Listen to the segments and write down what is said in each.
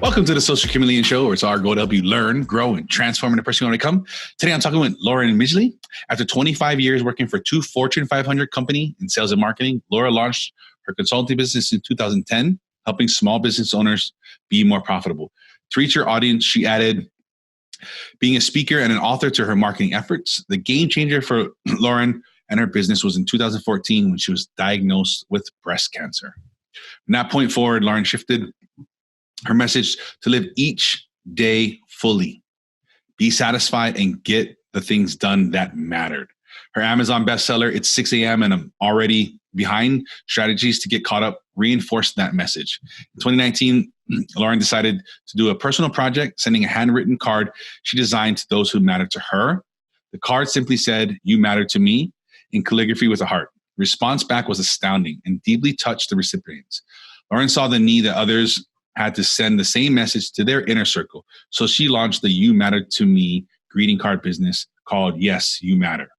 Welcome to the Social Chameleon Show, where it's our goal to help you learn, grow, and transform into the person you want to become. Today, I'm talking with Lauren Midgley. After 25 years working for two Fortune 500 companies in sales and marketing, Laura launched her consulting business in 2010, helping small business owners be more profitable. To reach her audience, she added being a speaker and an author to her marketing efforts. The game changer for Lauren and her business was in 2014 when she was diagnosed with breast cancer. From that point forward, Lauren shifted her message to live each day fully, be satisfied, and get the things done that mattered. Her Amazon bestseller, It's 6 a.m. and I'm Already Behind, Strategies to Get Caught Up, reinforced that message. In 2019, Lauren decided to do a personal project, sending a handwritten card she designed to those who mattered to her. The card simply said, "You matter to me," in calligraphy with a heart. Response back was astounding and deeply touched the recipients. Lauren saw the need that others had to send the same message to their inner circle. So she launched the You Matter to Me greeting card business called Yes, You Matter.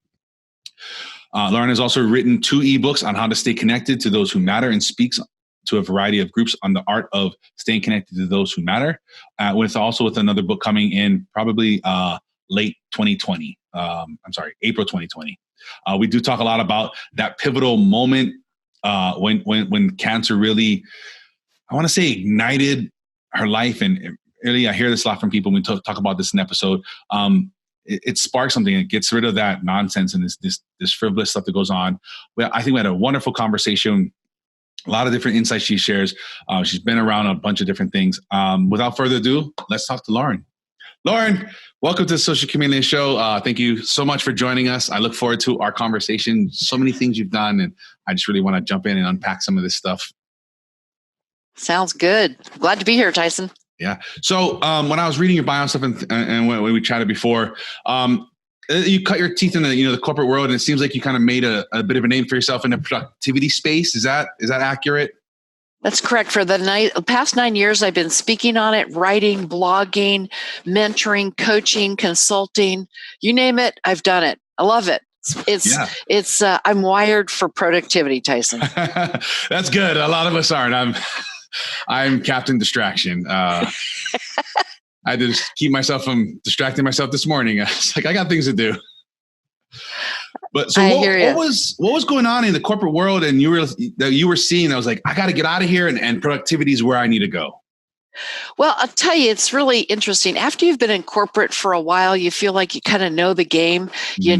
Lauren has also written 2 ebooks on how to stay connected to those who matter and speaks to a variety of groups on the art of staying connected to those who matter, with another book coming in probably late 2020. April 2020. We do talk a lot about that pivotal moment when cancer really, I want to say, ignited her life. And really, I hear this a lot from people when we talk about this in an episode. It sparks something. It gets rid of that nonsense and this frivolous stuff that goes on. Well, I think we had a wonderful conversation, a lot of different insights she shares. She's been around a bunch of different things. Without further ado, let's talk to Lauren. Lauren, welcome to the Social Chameleon Show. Thank you so much for joining us. I look forward to our conversation. So many things you've done, and I just really want to jump in and unpack some of this stuff. Sounds good. Glad to be here, Tyson. Yeah. So when I was reading your bio stuff and when we chatted before, you cut your teeth in the corporate world, and it seems like you kind of made a bit of a name for yourself in the productivity space. Is that accurate? That's correct. For the past 9 years, I've been speaking on it, writing, blogging, mentoring, coaching, consulting. You name it, I've done it. I love it. I'm wired for productivity, Tyson. That's good. A lot of us aren't. I'm Captain Distraction. I had to just keep myself from distracting myself this morning. I was like, I got things to do. But so what was going on in the corporate world, and you were seeing? I was like, I got to get out of here, and productivity is where I need to go. Well, I'll tell you, it's really interesting. After you've been in corporate for a while, you feel like you kind of know the game. You I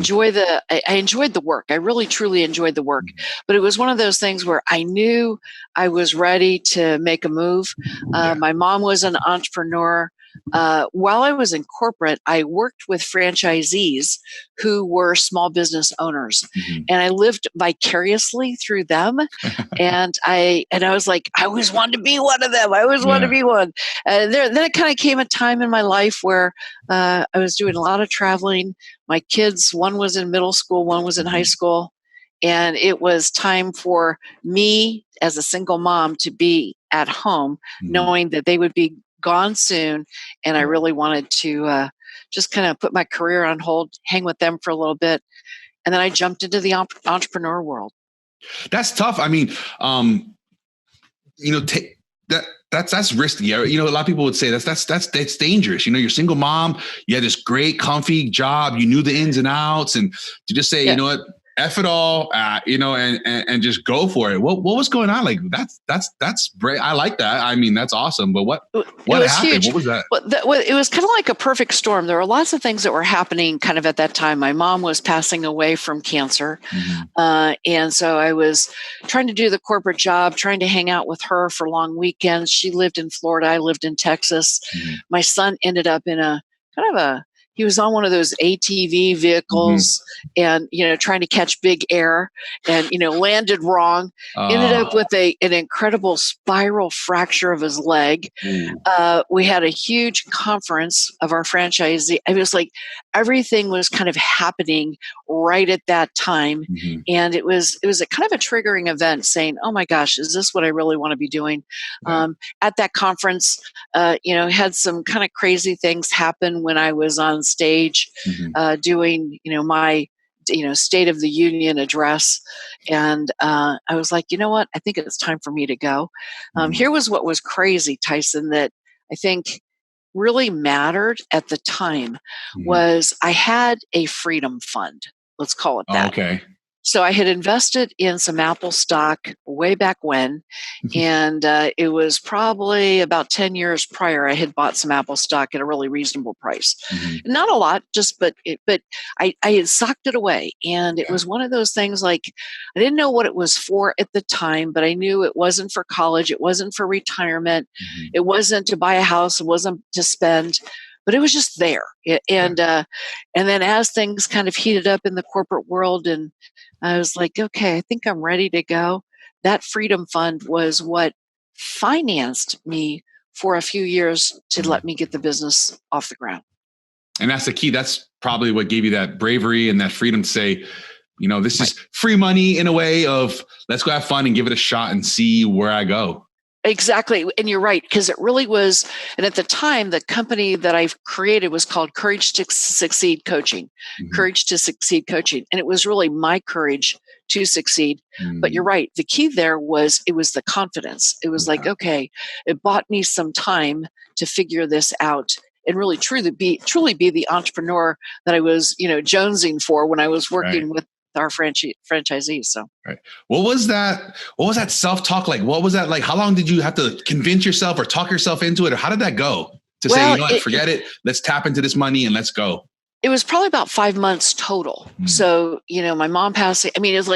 enjoyed the work. I really, truly enjoyed the work. But it was one of those things where I knew I was ready to make a move. My mom was an entrepreneur. While I was in corporate, I worked with franchisees who were small business owners, and I lived vicariously through them. And I was like, I always wanted to be one of them. I always wanted to be one. Then it kind of came a time in my life where I was doing a lot of traveling. My kids, one was in middle school, one was in high school. And it was time for me as a single mom to be at home, knowing that they would be gone soon. And I really wanted to just kind of put my career on hold, hang with them for a little bit. And then I jumped into the entrepreneur world. That's tough. I mean, that's risky. A lot of people would say that's dangerous. You're a single mom. You had this great, comfy job. You knew the ins and outs, and to just say, you know what, F it all, and just go for it. What was going on? Like that's great. I like that. I mean, that's awesome. But what happened? Huge. What was that? It was kind of like a perfect storm. There were lots of things that were happening kind of at that time. My mom was passing away from cancer. And so I was trying to do the corporate job, trying to hang out with her for long weekends. She lived in Florida. I lived in Texas. My son ended up in he was on one of those ATV vehicles and, trying to catch big air and, landed wrong, ended up with an incredible spiral fracture of his leg. We had a huge conference of our franchisee. It was like everything was kind of happening right at that time. And it was a kind of a triggering event saying, oh my gosh, is this what I really want to be doing? At that conference, had some kind of crazy things happen when I was on stage doing, my State of the Union address. And I was like, you know what? I think it's time for me to go. Here was what was crazy, Tyson, that I think really mattered at the time Mhm. was I had a freedom fund. Let's call it Oh, that. okay. So I had invested in some Apple stock way back when, and it was probably about 10 years prior. I had bought some Apple stock at a really reasonable price. Mhm. Not a lot, just but I had socked it away, and it Yeah. was one of those things like I didn't know what it was for at the time, but I knew it wasn't for college, it wasn't for retirement, Mhm. it wasn't to buy a house, it wasn't to spend. But it was just there, Yeah. and then as things kind of heated up in the corporate world, and I was like, okay, I think I'm ready to go. That freedom fund was what financed me for a few years to Mhm. let me get the business off the ground. And that's the key. That's probably what gave you that bravery and that freedom to say, this Right. is free money in a way of let's go have fun and give it a shot and see where I go. Exactly. And you're right, because it really was. And at the time, the company that I've created was called Courage to Succeed Coaching, Mhm. Courage to Succeed Coaching. And it was really my courage to succeed. But you're Mm. right. The key there was it was the confidence. It was like, Yeah. okay, it bought me some time to figure this out and really truly be the entrepreneur that I was, jonesing for when I was Right. working with our franchisees. So Right. What was that? What was that self-talk like? What was that like? How long did you have to convince yourself or talk yourself into it? Or how did that go to say, well, what, forget it. Let's tap into this money and let's go. it was probably about 5 months total. Mm. So, my mom passing, I mean, it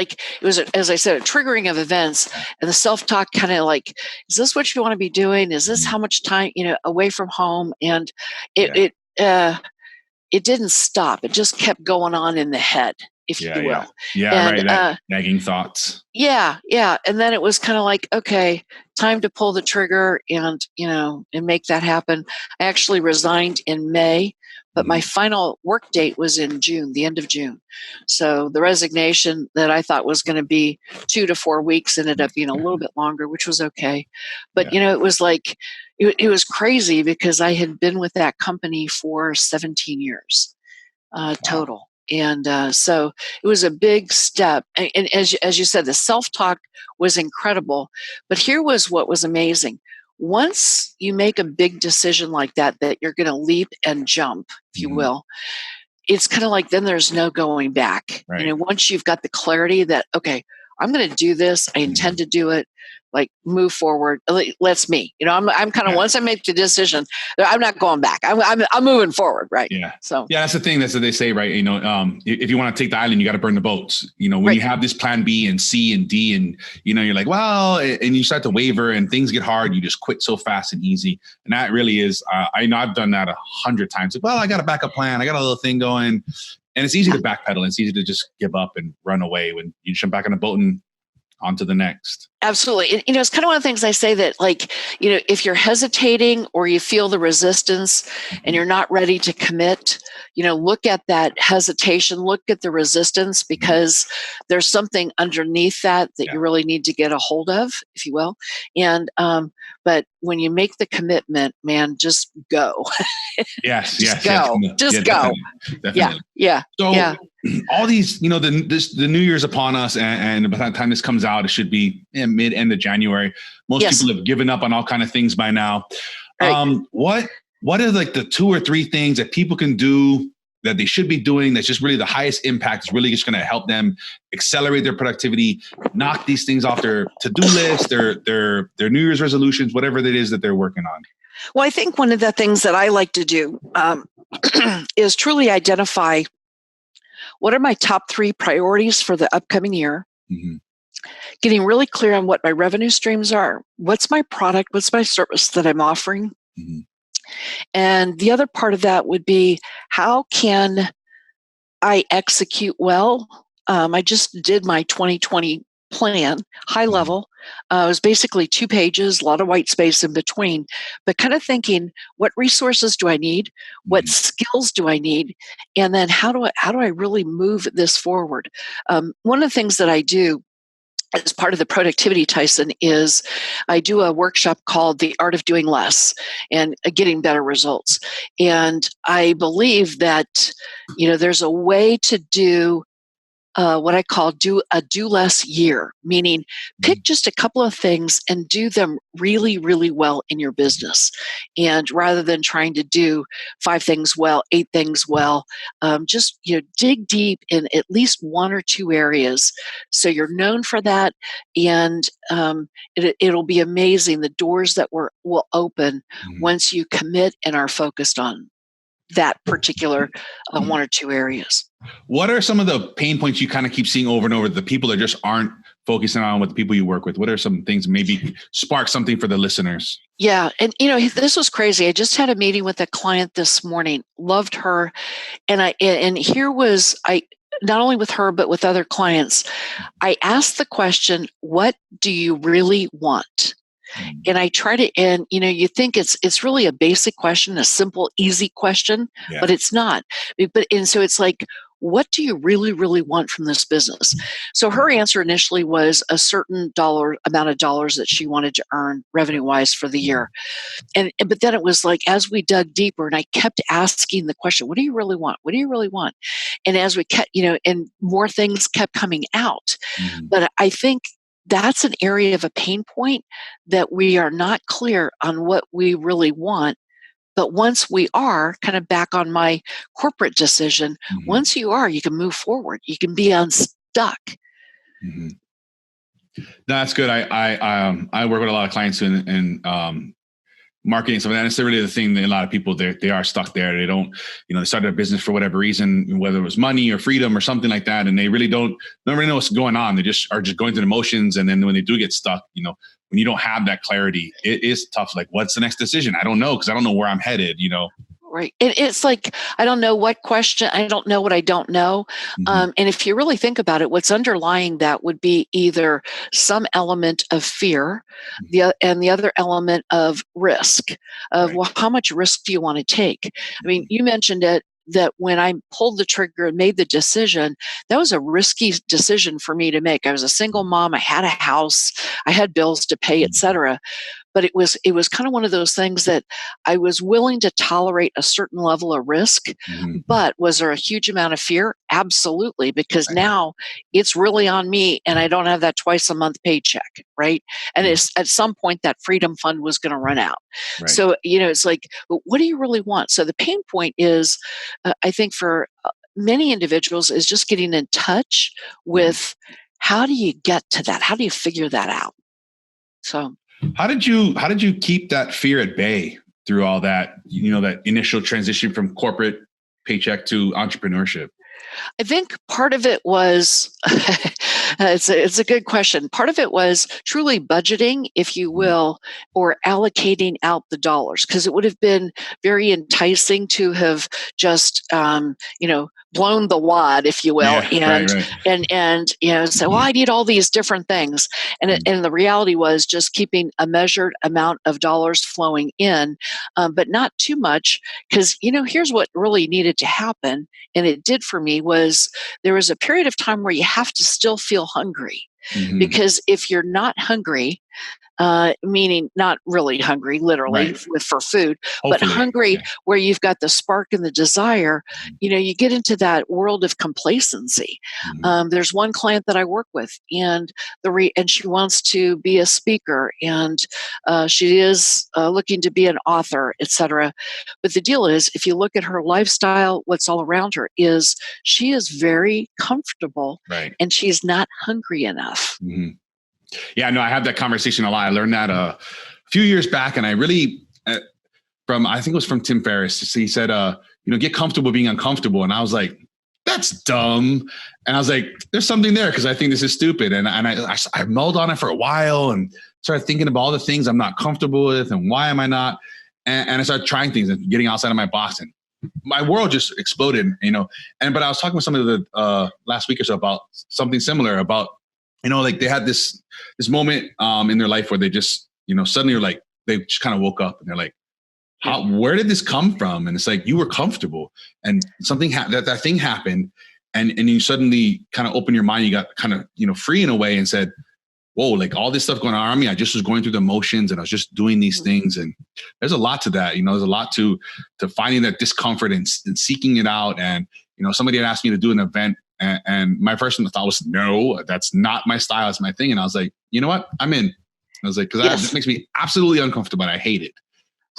was, as I said, a triggering of events, and the self-talk kind of like, is this what you want to be doing? Is this Mhm. how much time, away from home? And it, Yeah. it, uh, it didn't stop. It just kept going on in the head, if Yeah. you Yeah. will. Yeah. And, Right. That nagging thoughts. yeah, yeah. And then it was kind of like, okay, time to pull the trigger and, and make that happen. I actually resigned in May, but my Mhm. final work date was in June, the end of June. So the resignation that I thought was going to be 2 to 4 weeks ended up being a little bit longer, which was okay. But, Yeah. it was like, it was crazy because I had been with that company for 17 years Wow. total. And so it was a big step. And as you said, the self talk was incredible. But here was what was amazing. Once you make a big decision like that, that you're going to leap and jump, if you Mhm. will, it's kind of like then there's no going back. Right. Once you've got the clarity that, okay, I'm going to do this, I intend Mhm. to do it, like move forward. Let's me. I'm kind of Yeah. once I make the decision, I'm not going back. I'm moving forward, right? Yeah. So Yeah, that's the thing. That's what they say, right? If you want to take the island, you got to burn the boats. When right. you have this plan B and C and D, and you're like, well, and you start to waver and things get hard, you just quit so fast and easy. And that really is, I know I've done that 100 times. Like, well, I got a backup plan, I got a little thing going, and it's easy to backpedal. And it's easy to just give up and run away when you jump back on a boat and on to the next. Absolutely. And, it's kind of one of the things I say that, like, if you're hesitating or you feel the resistance and you're not ready to commit, look at that hesitation, look at the resistance, because there's something underneath that Yeah. you really need to get a hold of, if you will. And, but when you make the commitment, man, just go. Yes, Just yes, yes. go. No, Just yeah, go. definitely. Yeah. So Yeah. all these, the New Year's upon us, and by the time this comes out, it should be mid-end of January. Most Yes. people have given up on all kind of things by now. Right. What are like the 2 or 3 things that people can do that they should be doing that's just really the highest impact, is really just going to help them accelerate their productivity, knock these things off their to-do list, their New Year's resolutions, whatever it is that they're working on? Well, I think one of the things that I like to do is truly identify what are my top 3 priorities for the upcoming year, Mm-hmm. getting really clear on what my revenue streams are. What's my product? What's my service that I'm offering? Mm-hmm. And the other part of that would be, how can I execute well? I just did my 2020 plan, high level. It was basically 2 pages, a lot of white space in between, but kind of thinking, what resources do I need? What skills do I need? And then how do I really move this forward? One of the things that I do as part of the Productivity Tyson is I do a workshop called The Art of Doing Less and Getting Better Results. And I believe that, there's a way to do what I call do less year, meaning pick just a couple of things and do them really, really well in your business. And rather than trying to do 5 things well, 8 things well, just dig deep in at least 1 or 2 areas, so you're known for that, and it'll be amazing the doors that will open once you commit and are focused on that particular 1 or 2 areas. What are some of the pain points you kind of keep seeing over and over? The people that just aren't focusing on with the people you work with. What are some things maybe spark something for the listeners? Yeah, and this was crazy. I just had a meeting with a client this morning. Loved her, and here was I. Not only with her, but with other clients, I asked the question, what do you really want? And I try to, and you think it's really a basic question, a simple, easy question, but it's not. And so it's like, what do you really, really want from this business? So her answer initially was a certain amount of dollars that she wanted to earn revenue-wise for the year. But then it was like, as we dug deeper and I kept asking the question, what do you really want? What do you really want? And as we kept, and more things kept coming out. But I think that's an area of a pain point, that we are not clear on what we really want. But once we are, kind of back on my corporate decision, once you are, you can move forward. You can be unstuck. No, that's good. I work with a lot of clients in marketing stuff, and that's really the thing that a lot of people they are stuck there. They don't, they started a business for whatever reason, whether it was money or freedom or something like that, and they really don't really know what's going on. They just are going through the motions, and then when they do get stuck, when you don't have that clarity, it is tough. Like, what's the next decision? I don't know, because I don't know where I'm headed. Right. It's like, I don't know what question, I don't know what I don't know. And if you really think about it, what's underlying that would be either some element of fear, and the other element of risk, of, well, how much risk do you want to take? I mean, you mentioned it, that when I pulled the trigger and made the decision, that was a risky decision for me to make. I was a single mom. I had a house. I had bills to pay, et cetera. But it was kind of one of those things that I was willing to tolerate a certain level of risk. But was there a huge amount of fear? Absolutely, because now it's really on me, and I don't have that twice a month paycheck, right? And it's, at some point, that freedom fund was going to run out. So it's like, what do you really want? So the pain point is, I think for many individuals, is just getting in touch with, how do you get to that? How do you figure that out? So. How did you keep that fear at bay through all that, that initial transition from corporate paycheck to entrepreneurship? I think part of it was, it's a good question. Part of it was truly budgeting, if you will, or allocating out the dollars, because it would have been very enticing to have just, blown the wad, if you will, and say, well, I need all these different things, and the reality was just keeping a measured amount of dollars flowing in, but not too much, because here's what really needed to happen, and it did for me, was there was a period of time where you have to still feel hungry, because if you're not hungry, meaning not really hungry, literally for food, but hungry where you've got the spark and the desire, you get into that world of complacency. There's one client that I work with, and and she wants to be a speaker, and she is looking to be an author, etc. But the deal is, if you look at her lifestyle, what's all around her is she is very comfortable, and she's not hungry enough. Yeah, no, I have that conversation a lot. I learned that a few years back, and I really, I think it was from Tim Ferriss. He said, get comfortable being uncomfortable. And I was like, that's dumb. And I was like, there's something there, because I think this is stupid. And I mulled on it for a while and started thinking about all the things I'm not comfortable with and why am I not. And I started trying things and getting outside of my box, and my world just exploded, but I was talking with somebody last week or so about something similar, about, like they had this moment in their life where they just, suddenly are like, they just kind of woke up and they're like, where did this come from? And it's like, you were comfortable and something that thing happened. And you suddenly kind of open your mind, you got kind of, free in a way, and said, whoa, like all this stuff going on around me, I just was going through the motions and I was just doing these things. And there's a lot to that, there's a lot to finding that discomfort and seeking it out. And, somebody had asked me to do an event And my first thought was, no, that's not my style. It's my thing. And I was like, you know what? I'm in. I was like, because this makes me absolutely uncomfortable and I hate it.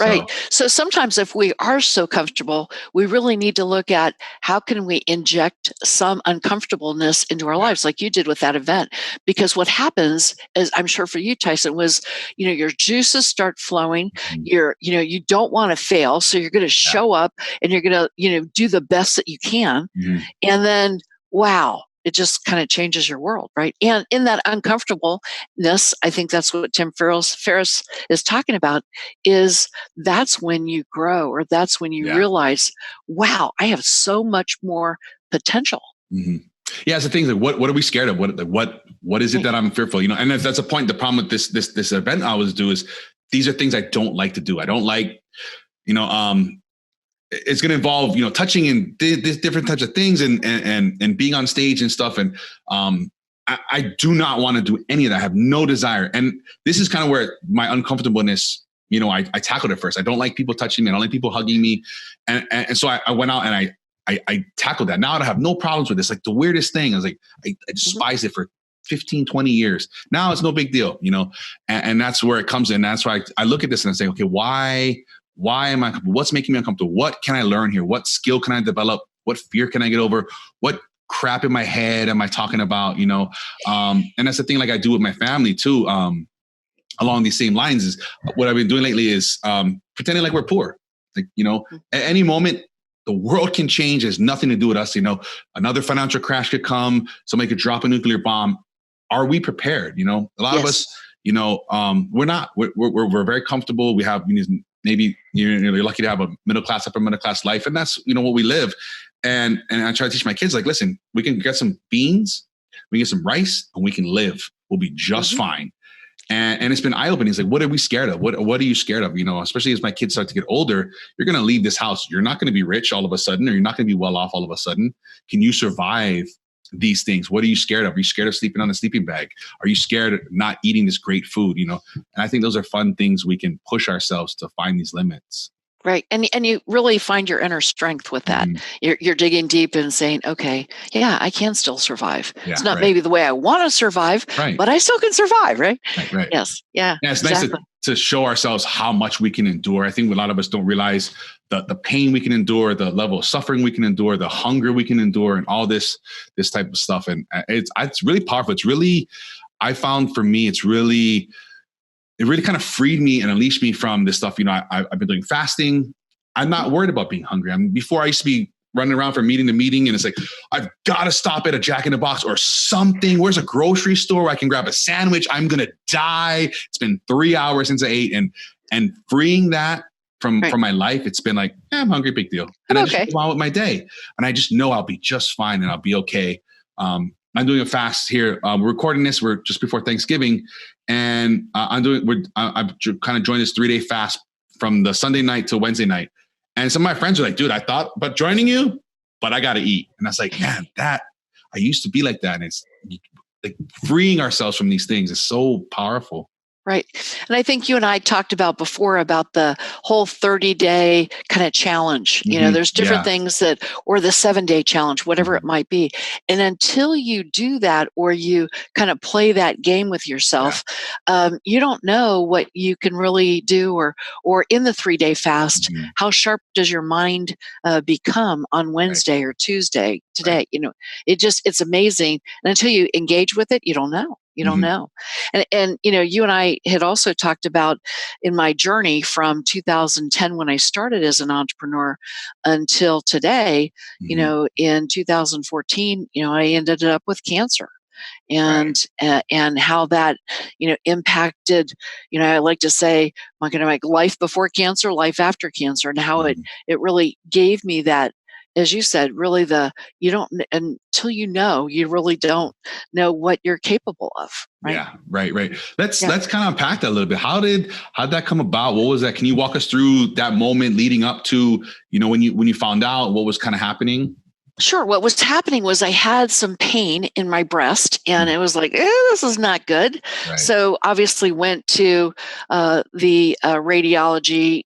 Right. So sometimes if we are so comfortable, we really need to look at how can we inject some uncomfortableness into our lives, like you did with that event. Because what happens is, I'm sure for you, Tyson, was, your juices start flowing. You don't want to fail. So you're going to show up and you're going to, do the best that you can. And then, wow, it just kind of changes your world, right? And in that uncomfortableness, I think that's what Tim Ferriss is talking about, is that's when you grow, or that's when you realize, wow, I have so much more potential. Yeah, it's the thing. Like, what are we scared of? What is it that I'm fearful? And that's a point. The problem with this event I always do is, these are things I don't like to do. I don't like, it's going to involve, touching in different types of things and being on stage and stuff. And I do not want to do any of that. I have no desire. And this is kind of where my uncomfortableness, I tackled it first. I don't like people touching me. I don't like people hugging me. And so I went out and I tackled that. Now I don't have no problems with this. Like the weirdest thing, I was like, I despised it for 15, 20 years. Now it's no big deal, and that's where it comes in. That's why I look at this and I say, okay, why am I, what's making me uncomfortable? What can I learn here? What skill can I develop? What fear can I get over? What crap in my head am I talking about? And that's the thing, like I do with my family too. Along these same lines is what I've been doing lately is pretending like we're poor. Like, at any moment, the world can change. It has nothing to do with us. Another financial crash could come. Somebody could drop a nuclear bomb. Are we prepared? A lot of us, we're not. We're very comfortable. We have maybe you're lucky to have a upper middle class life, and that's what we live. And I try to teach my kids, like, listen, we can get some beans, we can get some rice, and we can live. We'll be just fine. And it's been eye-opening. It's like, what are we scared of? What are you scared of? Especially as my kids start to get older, you're going to leave this house. You're not going to be rich all of a sudden, or you're not going to be well off all of a sudden. Can you survive these things? What are you scared of? Are you scared of sleeping on a sleeping bag? Are you scared of not eating this great food? And I think those are fun things we can push ourselves to find these limits. Right. And you really find your inner strength with that. You're digging deep and saying, okay, yeah, I can still survive. It's not maybe the way I want to survive, but I still can survive. Right. Right. Yes. Yeah. Yeah. It's nice to show ourselves how much we can endure. I think a lot of us don't realize the pain we can endure, the level of suffering we can endure, the hunger we can endure, and all this type of stuff. And it's really powerful. It's really, I found for me, it really kind of freed me and unleashed me from this stuff. I've been doing fasting. I'm not worried about being hungry. Before I used to be running around from meeting to meeting, and it's like, I've got to stop at a Jack in the Box or something. Where's a grocery store where I can grab a sandwich? I'm going to die. It's been 3 hours since I ate, and freeing that from my life, it's been like, I'm hungry, big deal. And I just move on with my day. And I just know I'll be just fine and I'll be okay. I'm doing a fast here. We're recording this. We're just before Thanksgiving. And I've kind of joined this 3-day fast from the Sunday night to Wednesday night. And some of my friends are like, dude, I thought about joining you, but I got to eat. And I was like, man, I used to be like that. And it's like freeing ourselves from these things is so powerful. Right. And I think you and I talked about before about the whole 30-day kind of challenge. There's different things or the 7-day challenge, whatever it might be. And until you do that, or you kind of play that game with yourself, you don't know what you can really do, or in the 3-day fast, how sharp does your mind become on Wednesday or Tuesday today? It's amazing. And until you engage with it, you don't know. You don't know. And you and I had also talked about in my journey from 2010, when I started as an entrepreneur, until today, in 2014, I ended up with cancer. And how that impacted, I like to say, I'm going to make life before cancer, life after cancer, and how it really gave me that, as you said, really you don't, until you really don't know what you're capable of. Right? Yeah. Right. Let's kind of unpack that a little bit. How'd that come about? What was that? Can you walk us through that moment leading up to, when you found out what was kind of happening? Sure. What was happening was I had some pain in my breast, and it was like, this is not good. Right. So obviously went to the radiology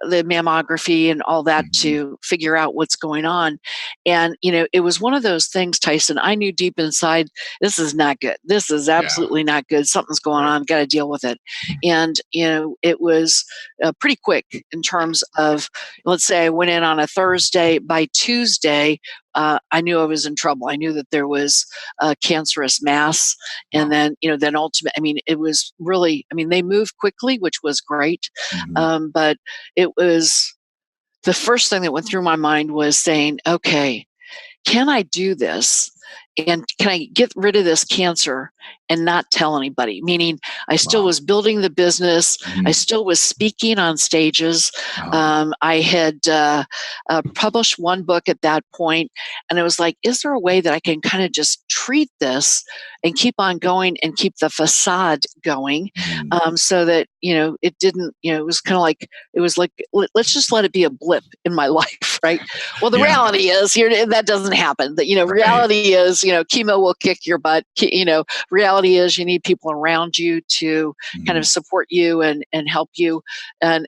the mammography and all that to figure out what's going on. And, it was one of those things, Tyson, I knew deep inside, this is not good. This is absolutely not good. Something's going on. Got to deal with it. And, it was pretty quick in terms of, let's say I went in on a Thursday. By Tuesday, I knew I was in trouble. I knew that there was a cancerous mass. And then, then ultimately, it was really, they moved quickly, which was great. But it was the first thing that went through my mind was saying, okay, can I do this? And can I get rid of this cancer and not tell anybody? Meaning, I still was building the business. I still was speaking on stages. I had published one book at that point, and I was like, is there a way that I can kind of just treat this and keep on going and keep the facade going, so that, it didn't, it was kind of like, it was like, let's just let it be a blip in my life, right? Well, the reality is that doesn't happen. That, reality is, chemo will kick your butt. Reality is you need people around you to kind of support you and help you. And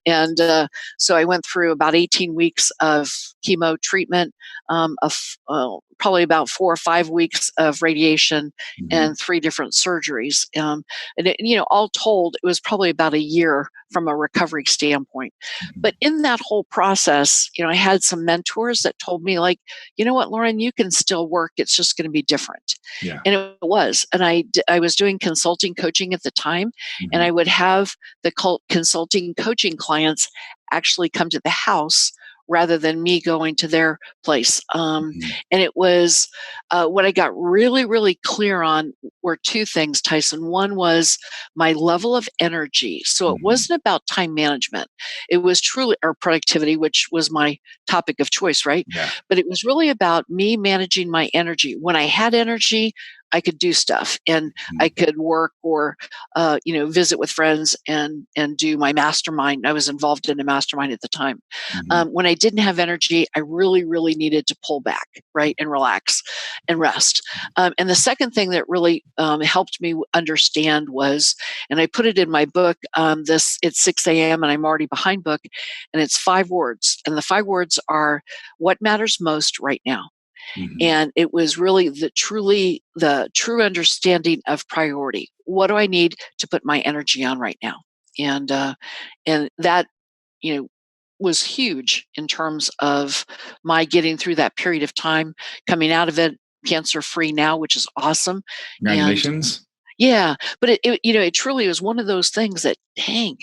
so I went through about 18 weeks of chemo treatment, probably about 4 or 5 weeks of radiation and 3 different surgeries. And all told, it was probably about a year from a recovery standpoint. But in that whole process, I had some mentors that told me, like, you know what, Lauren, you can still work. It's just going to be different. And it was. And I was doing consulting coaching at the time, and I would have the consulting coaching clients actually come to the house rather than me going to their place. And it was what I got really, really clear on were 2 things, Tyson. One was my level of energy. So it wasn't about time management. It was truly, or productivity, which was my topic of choice, right? But it was really about me managing my energy. When I had energy, I could do stuff, and I could work or, visit with friends and do my mastermind. I was involved in a mastermind at the time. When I didn't have energy, I really, really needed to pull back, right, and relax and rest. And the second thing that really helped me understand was, and I put it in my book, it's 6 a.m. and I'm already behind book, and it's 5 words. And the 5 words are, what matters most right now? And it was really the true understanding of priority. What do I need to put my energy on right now? And that, was huge in terms of my getting through that period of time, coming out of it cancer free now, which is awesome. Congratulations. Yeah, but it truly was one of those things that, dang,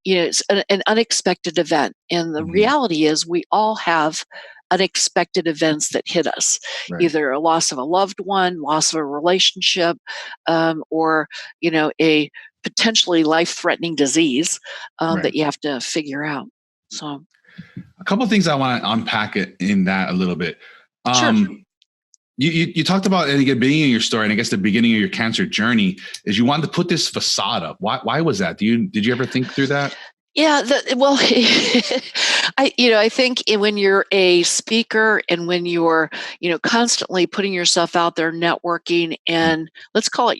it's an unexpected event. And the reality is we all have unexpected events that hit us, either a loss of a loved one, loss of a relationship, or, a potentially life-threatening disease that you have to figure out. So a couple of things I want to unpack it in that a little bit. Sure. You talked about at the beginning of your story, and I guess the beginning of your cancer journey, is you wanted to put this facade up. Why was that? Did you ever think through that? Yeah, well, I think when you're a speaker and when you're, constantly putting yourself out there, networking, and let's call it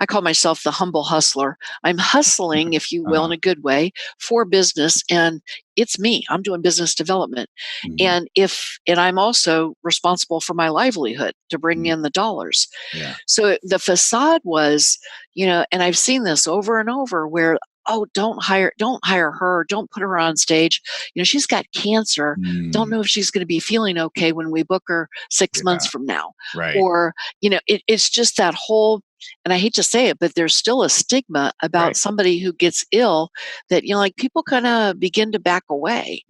I call myself the humble hustler. I'm hustling, if you will, in a good way for business, and it's me. I'm doing business development, and I'm also responsible for my livelihood to bring in the dollars. So the facade was, and I've seen this over and over where, oh, don't hire her. Don't put her on stage. She's got cancer. Don't know if she's going to be feeling okay when we book her 6 months from now. Or, it's just that whole, and I hate to say it, but there's still a stigma about somebody who gets ill that, people kind of begin to back away.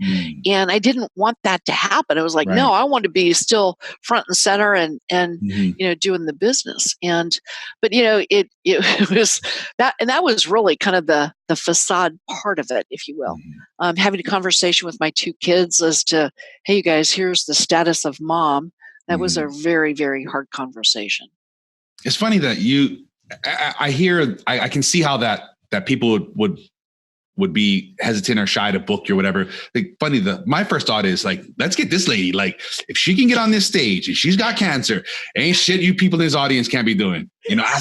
And I didn't want that to happen. I was like, no, I want to be still front and center and doing the business. But it was that, and that was really kind of the facade part of it, if you will. Having a conversation with my 2 kids as to, hey, you guys, here's the status of mom. That was a very, very hard conversation. It's funny that I can see how that people would would be hesitant or shy to book you or whatever. Like, funny, my first thought is like, let's get this lady. Like, if she can get on this stage and she's got cancer, ain't shit you people in this audience can't be doing. You know, I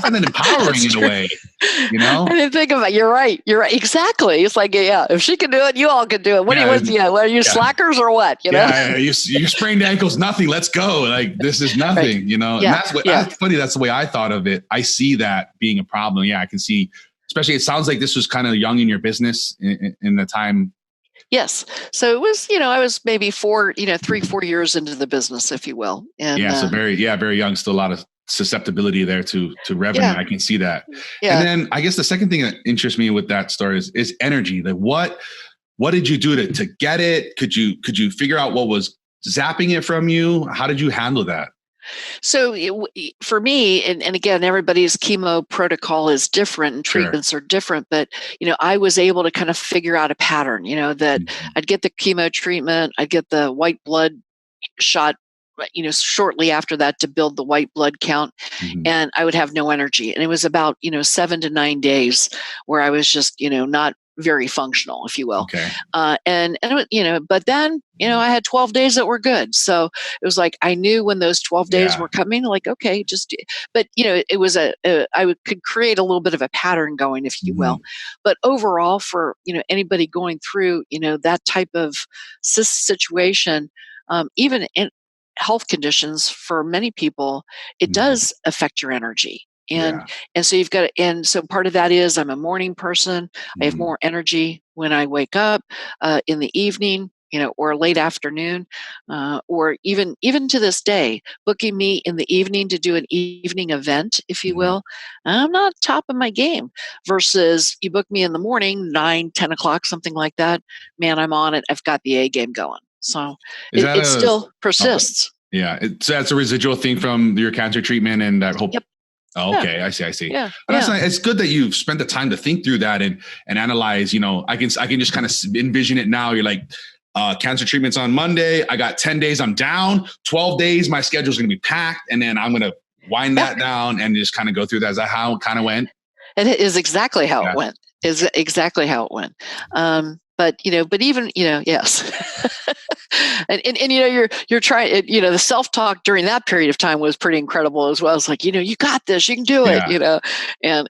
find that empowering in a way. You know, I didn't think about it. You're right. You're right. Exactly. It's like, yeah, if she can do it, you all can do it. What are you slackers or what? You know? Yeah, you sprained ankles, nothing. Let's go. Like, this is nothing. Right. You know, and that's funny. That's the way I thought of it. I see that being a problem. Yeah, I can see. Especially, it sounds like this was kind of young in your business in the time. Yes. So it was, I was maybe 4 years into the business, if you will. And so very young. Still a lot of susceptibility there to revenue. Yeah. I can see that. Yeah. And then I guess the second thing that interests me with that story is energy. Like, what did you do to get it? Could you figure out what was zapping it from you? How did you handle that? So for me, and again, everybody's chemo protocol is different and treatments are different, but, I was able to kind of figure out a pattern, that I'd get the chemo treatment, I'd get the white blood shot, shortly after that to build the white blood count, and I would have no energy. And it was about, 7 to 9 days where I was just, not very functional, if you will. Okay. But then, I had 12 days that were good. So it was like, I knew when those 12 days were coming, like, okay, but it was I could create a little bit of a pattern going, if you will. But overall for, anybody going through, that type of situation, even in health conditions for many people, it does affect your energy. And so you've got, and so part of that is I'm a morning person. I have more energy when I wake up in the evening, or late afternoon, or even to this day, booking me in the evening to do an evening event, if you will. I'm not top of my game versus you book me in the morning, 9, 10 o'clock, something like that. Man, I'm on it. I've got the A game going. So it still persists. Yeah. So that's a residual thing from your cancer treatment and that whole. Yep. Oh, okay. Yeah. I see. Yeah. But that's nice. It's good that you've spent the time to think through that and analyze, I can just kind of envision it now. You're like, cancer treatment's on Monday. I got 10 days. I'm down. 12 days. My schedule's going to be packed. And then I'm going to wind that down and just kind of go through that. Is that how it kind of went? It is exactly how it went. Is exactly how it went. But even, yes. and you're trying, the self-talk during that period of time was pretty incredible as well. It's like, you got this, you can do it, and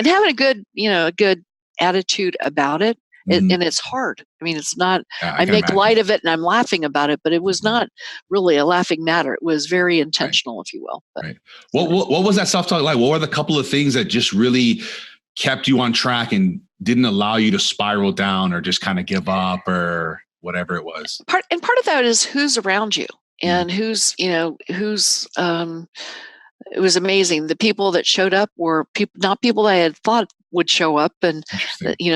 having a good attitude about it. And it's hard. I mean, it's not, I make light of it and I'm laughing about it, but it was not really a laughing matter. It was very intentional, if you will. But, right. What was that self-talk like? What were the couple of things that just really kept you on track and didn't allow you to spiral down or just kind of give up or whatever it was? Part of that is who's around you and who's it was amazing. The people that showed up were not people I had thought would show up, and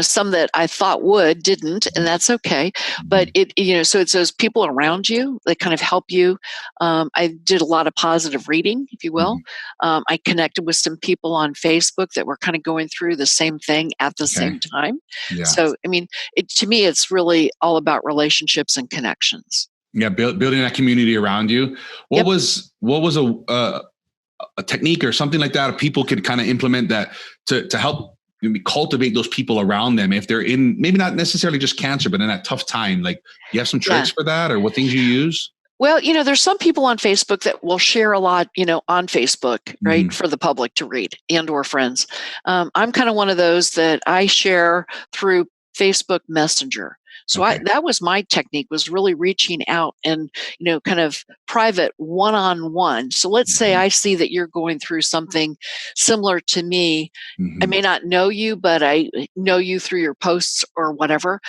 some that I thought didn't, and that's okay. But so it's those people around you that kind of help you. I did a lot of positive reading, if you will. I connected with some people on Facebook that were kind of going through the same thing at the same time. Yeah. So, I mean, to me, it's really all about relationships and connections. Yeah, building that community around you. What was a technique or something like that people could kind of implement that to help cultivate those people around them if they're in maybe not necessarily just cancer, but in that tough time? Like, you have some tricks for that or what things you use? Well, there's some people on Facebook that will share a lot, on Facebook, right, for the public to read and or friends. I'm kind of one of those that I share through Facebook Messenger. So that was my technique, was really reaching out and, kind of private one-on-one. So let's say I see that you're going through something similar to me. I may not know you, but I know you through your posts or whatever.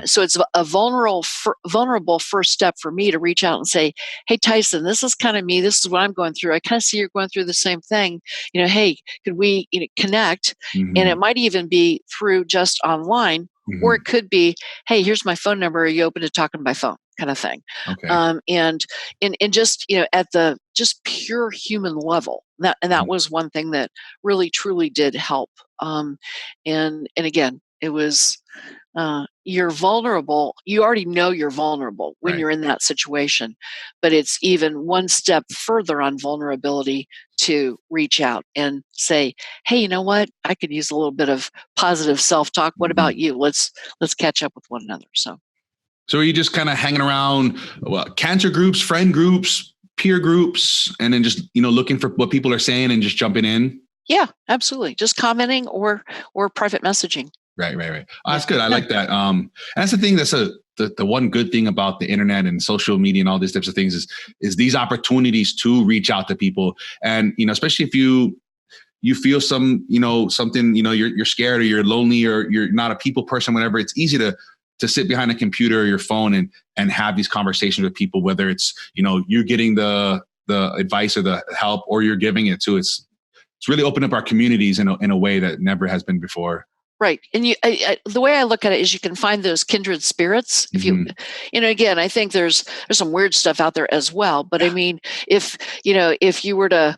So it's a vulnerable first step for me to reach out and say, hey, Tyson, this is kind of me. This is what I'm going through. I kind of see you're going through the same thing. Hey, could we connect? And it might even be through just online. Or it could be, hey, here's my phone number. Are you open to talking by phone, kind of thing? Okay. And just at the just pure human level, that was one thing that really truly did help. And again, it was you're vulnerable. You already know you're vulnerable when you're in that situation, but it's even one step further on vulnerability to reach out and say, hey, you know what? I could use a little bit of positive self-talk. What about you? Let's catch up with one another. So are you just kind of hanging around cancer groups, friend groups, peer groups, and then just, looking for what people are saying and just jumping in? Yeah, absolutely. Just commenting or private messaging. Right. Oh, that's good. I like that. And that's the thing. That's the one good thing about the internet and social media and all these types of things is these opportunities to reach out to people. And, especially if you feel something, you're scared or you're lonely or you're not a people person, whatever, it's easy to sit behind a computer or your phone and have these conversations with people, whether it's, you're getting the advice or the help or you're giving it to. It's really opened up our communities in a way that never has been before. Right. And the way I look at it is you can find those kindred spirits. If you, again, I think there's some weird stuff out there as well. But I mean, if you were to,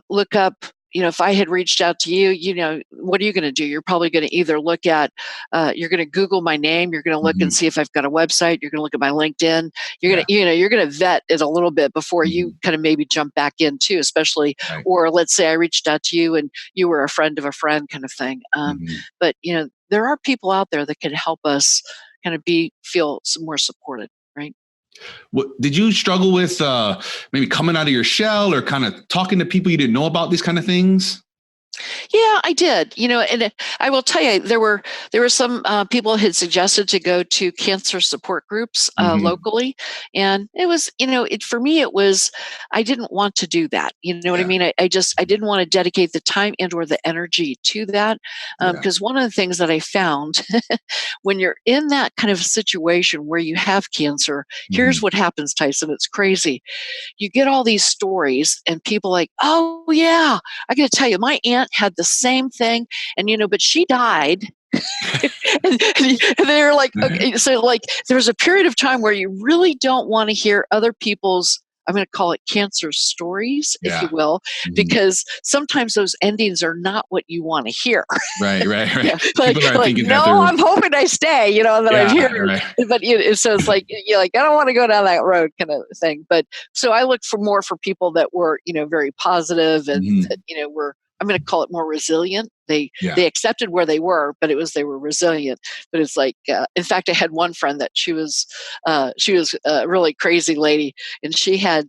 look up, if I had reached out to you, what are you going to do? You're probably going to either look at, you're going to Google my name. You're going to look and see if I've got a website. You're going to look at my LinkedIn. You're going to, you're going to vet it a little bit before you kind of maybe jump back in too, especially, or let's say I reached out to you and you were a friend of a friend kind of thing. But, there are people out there that can help us kind of feel more supported, right? Did you struggle with maybe coming out of your shell or kind of talking to people you didn't know about these kind of things? Yeah, I did. And I will tell you, there were some people had suggested to go to cancer support groups locally, and it was, for me, it was, I didn't want to do that. You know what I mean? I didn't want to dedicate the time and/or the energy to that, because one of the things that I found when you're in that kind of situation where you have cancer, here's what happens, Tyson. It's crazy. You get all these stories, and people like, oh yeah, I got to tell you, my aunt had the same thing, and but she died. and they're like, okay, so like there's a period of time where you really don't want to hear other people's, I'm going to call it cancer stories, if you will, because sometimes those endings are not what you want to hear. Right. Yeah, like no, I'm hoping I stay, and then I'm here. Right. But so it's like, you're like, I don't want to go down that road kind of thing. But so I look for people that were, very positive and that, were, I'm going to call it more resilient. They accepted where they were, but they were resilient. But it's like, in fact, I had one friend that she was a really crazy lady, and she had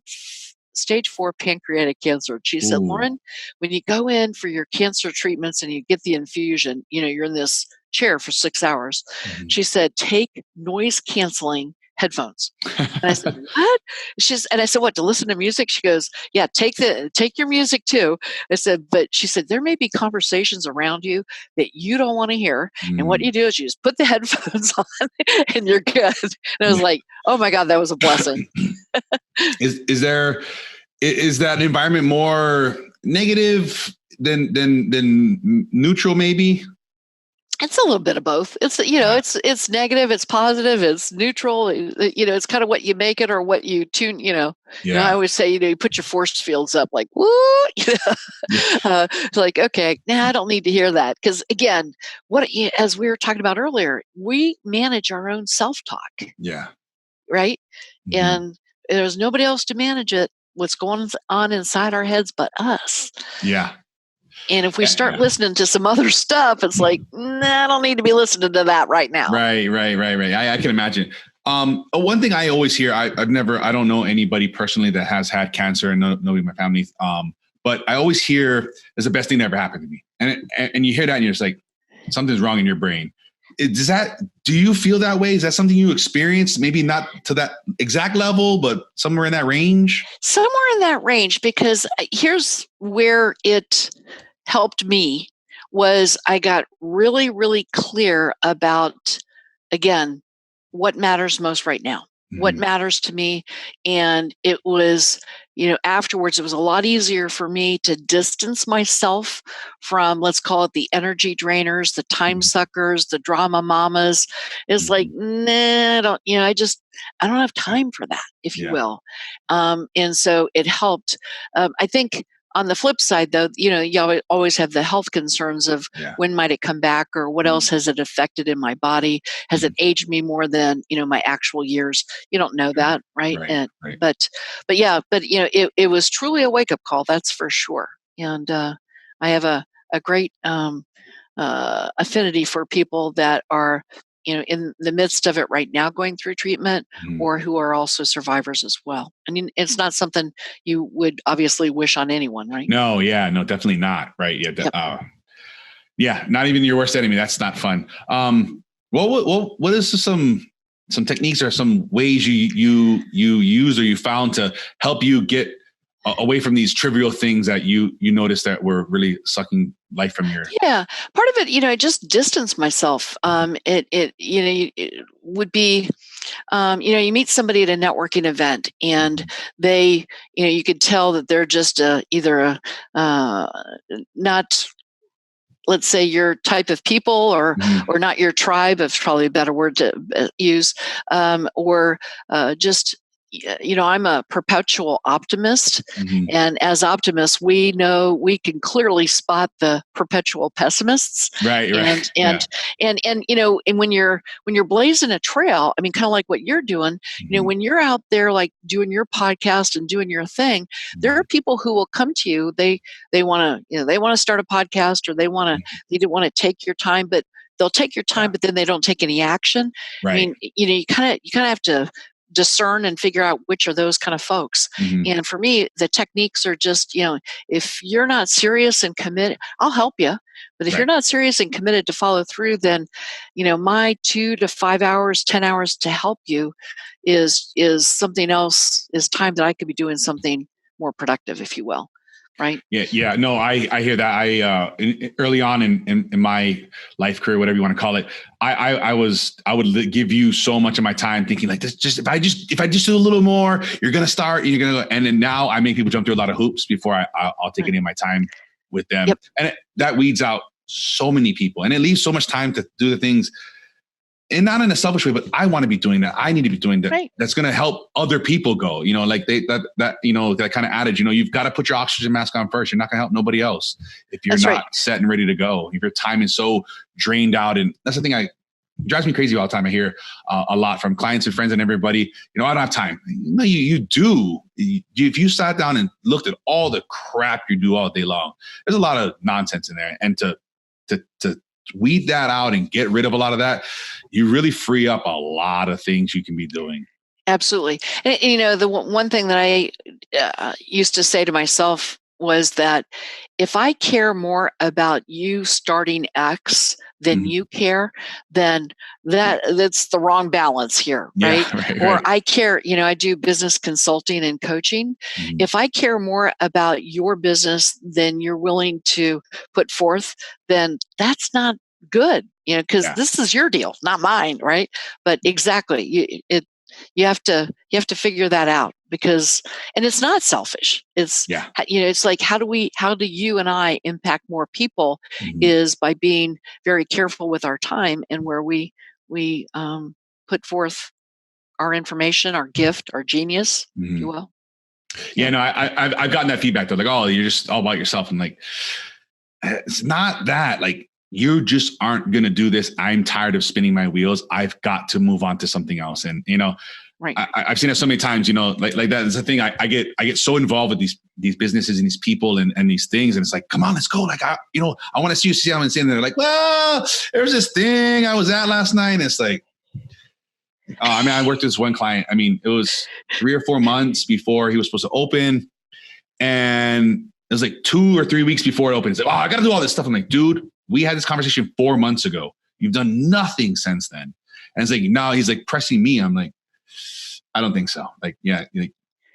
stage 4 pancreatic cancer. She said, Lauren, when you go in for your cancer treatments and you get the infusion, you're in this chair for 6 hours. She said, take noise canceling headphones. And I said, what? And I said, what, to listen to music? She goes, yeah, take your music too. I said, but she said, there may be conversations around you that you don't want to hear. And what you do is you just put the headphones on and you're good. And I was like, oh my God, that was a blessing. Is that environment more negative than neutral maybe? It's a little bit of both. It's, it's negative, it's positive, it's neutral. It's kind of what you make it or what you tune, I always say, you put your force fields up like, woo, it's like, okay, I don't need to hear that. Because again, as we were talking about earlier, we manage our own self-talk. Yeah. Right. And there's nobody else to manage it. What's going on inside our heads but us. Yeah. And if we start listening to some other stuff, it's like, nah, I don't need to be listening to that right now. Right. I can imagine. One thing I always hear, I don't know anybody personally that has had cancer, and nobody in my family. But I always hear it's the best thing that ever happened to me. And you hear that and you're just like, something's wrong in your brain. Do you feel that way? Is that something you experienced? Maybe not to that exact level, but somewhere in that range? Somewhere in that range, because here's where it helped me was I got really, really clear about, again, what matters most right now, what matters to me. And it was, afterwards, it was a lot easier for me to distance myself from, let's call it the energy drainers, the time suckers, the drama mamas. It's like, nah, I don't have time for that, if you will. And so it helped. I think on the flip side, though, you always have the health concerns of when might it come back, or what else has it affected in my body? Has it aged me more than my actual years? You don't know that, right? But it was truly a wake up call, that's for sure. And I have a great affinity for people that are in the midst of it right now, going through treatment, or who are also survivors as well. I mean, it's not something you would obviously wish on anyone, right? No, definitely not. Right. Yeah. Not even your worst enemy. That's not fun. What is some techniques or some ways you use or you found to help you get away from these trivial things that you noticed that were really sucking life from your? Yeah, part of it, I just distanced myself. It would be, you meet somebody at a networking event, and they, you could tell that they're just either not, let's say, your type of people, or not your tribe, is probably a better word to use, or just, I'm a perpetual optimist. And as optimists, we know we can clearly spot the perpetual pessimists. Right. And when you're blazing a trail, I mean, kind of like what you're doing, when you're out there, like doing your podcast and doing your thing, there are people who will come to you. They want to start a podcast, or they want to take your time, but they'll take your time, but then they don't take any action. Right. I mean, you kind of have to discern and figure out which are those kind of folks. And for me, the techniques are just, if you're not serious and committed, I'll help you. But if you're not serious and committed to follow through, then, my 2 to 5 hours, 10 hours to help you is something else, is time that I could be doing something more productive, if you will. Right. Yeah. No, I hear that. Early on in my life career, whatever you want to call it, I would give you so much of my time thinking like this, if I just do a little more, you're going to start, and then now I make people jump through a lot of hoops before I'll take any of my time with them. And that weeds out so many people, and it leaves so much time to do the things. And not in a selfish way, but I want to be doing that. I need to be doing that. Right. That's going to help other people go, like that kind of adage, you've got to put your oxygen mask on first. You're not going to help nobody else if you're not set and ready to go. If your time is so drained out. And that's the thing it drives me crazy all the time. I hear a lot from clients and friends and everybody, I don't have time. No, you do. If you sat down and looked at all the crap you do all day long, there's a lot of nonsense in there. And to weed that out and get rid of a lot of that, you really free up a lot of things you can be doing. Absolutely. And, the one thing that I used to say to myself was that if I care more about you starting X than you care, then that's the wrong balance here, right? Or I care, I do business consulting and coaching. If I care more about your business than you're willing to put forth, then that's not good, because this is your deal, not mine, right? But exactly, you have to figure that out, because, and it's not selfish. It's it's like, how do you and I impact more people is by being very careful with our time and where we put forth our information, our gift, our genius, if you will. Yeah, no, I've gotten that feedback. They're like, oh, you're just all about yourself. I'm like, it's not that. Like, you just aren't going to do this. I'm tired of spinning my wheels. I've got to move on to something else. And, I've seen it so many times, like that is the thing. I get so involved with these businesses and these people and these things. And it's like, come on, let's go. Like, I want to see how I'm saying. They're like, well, there's this thing I was at last night. And it's like, I worked with this one client. It was 3 or 4 months before he was supposed to open. And it was like 2 or 3 weeks before it opened. It's like, oh, I got to do all this stuff. I'm like, dude, we had this conversation 4 months ago. You've done nothing since then. And it's like, now he's like pressing me. I'm like, I don't think so. Like,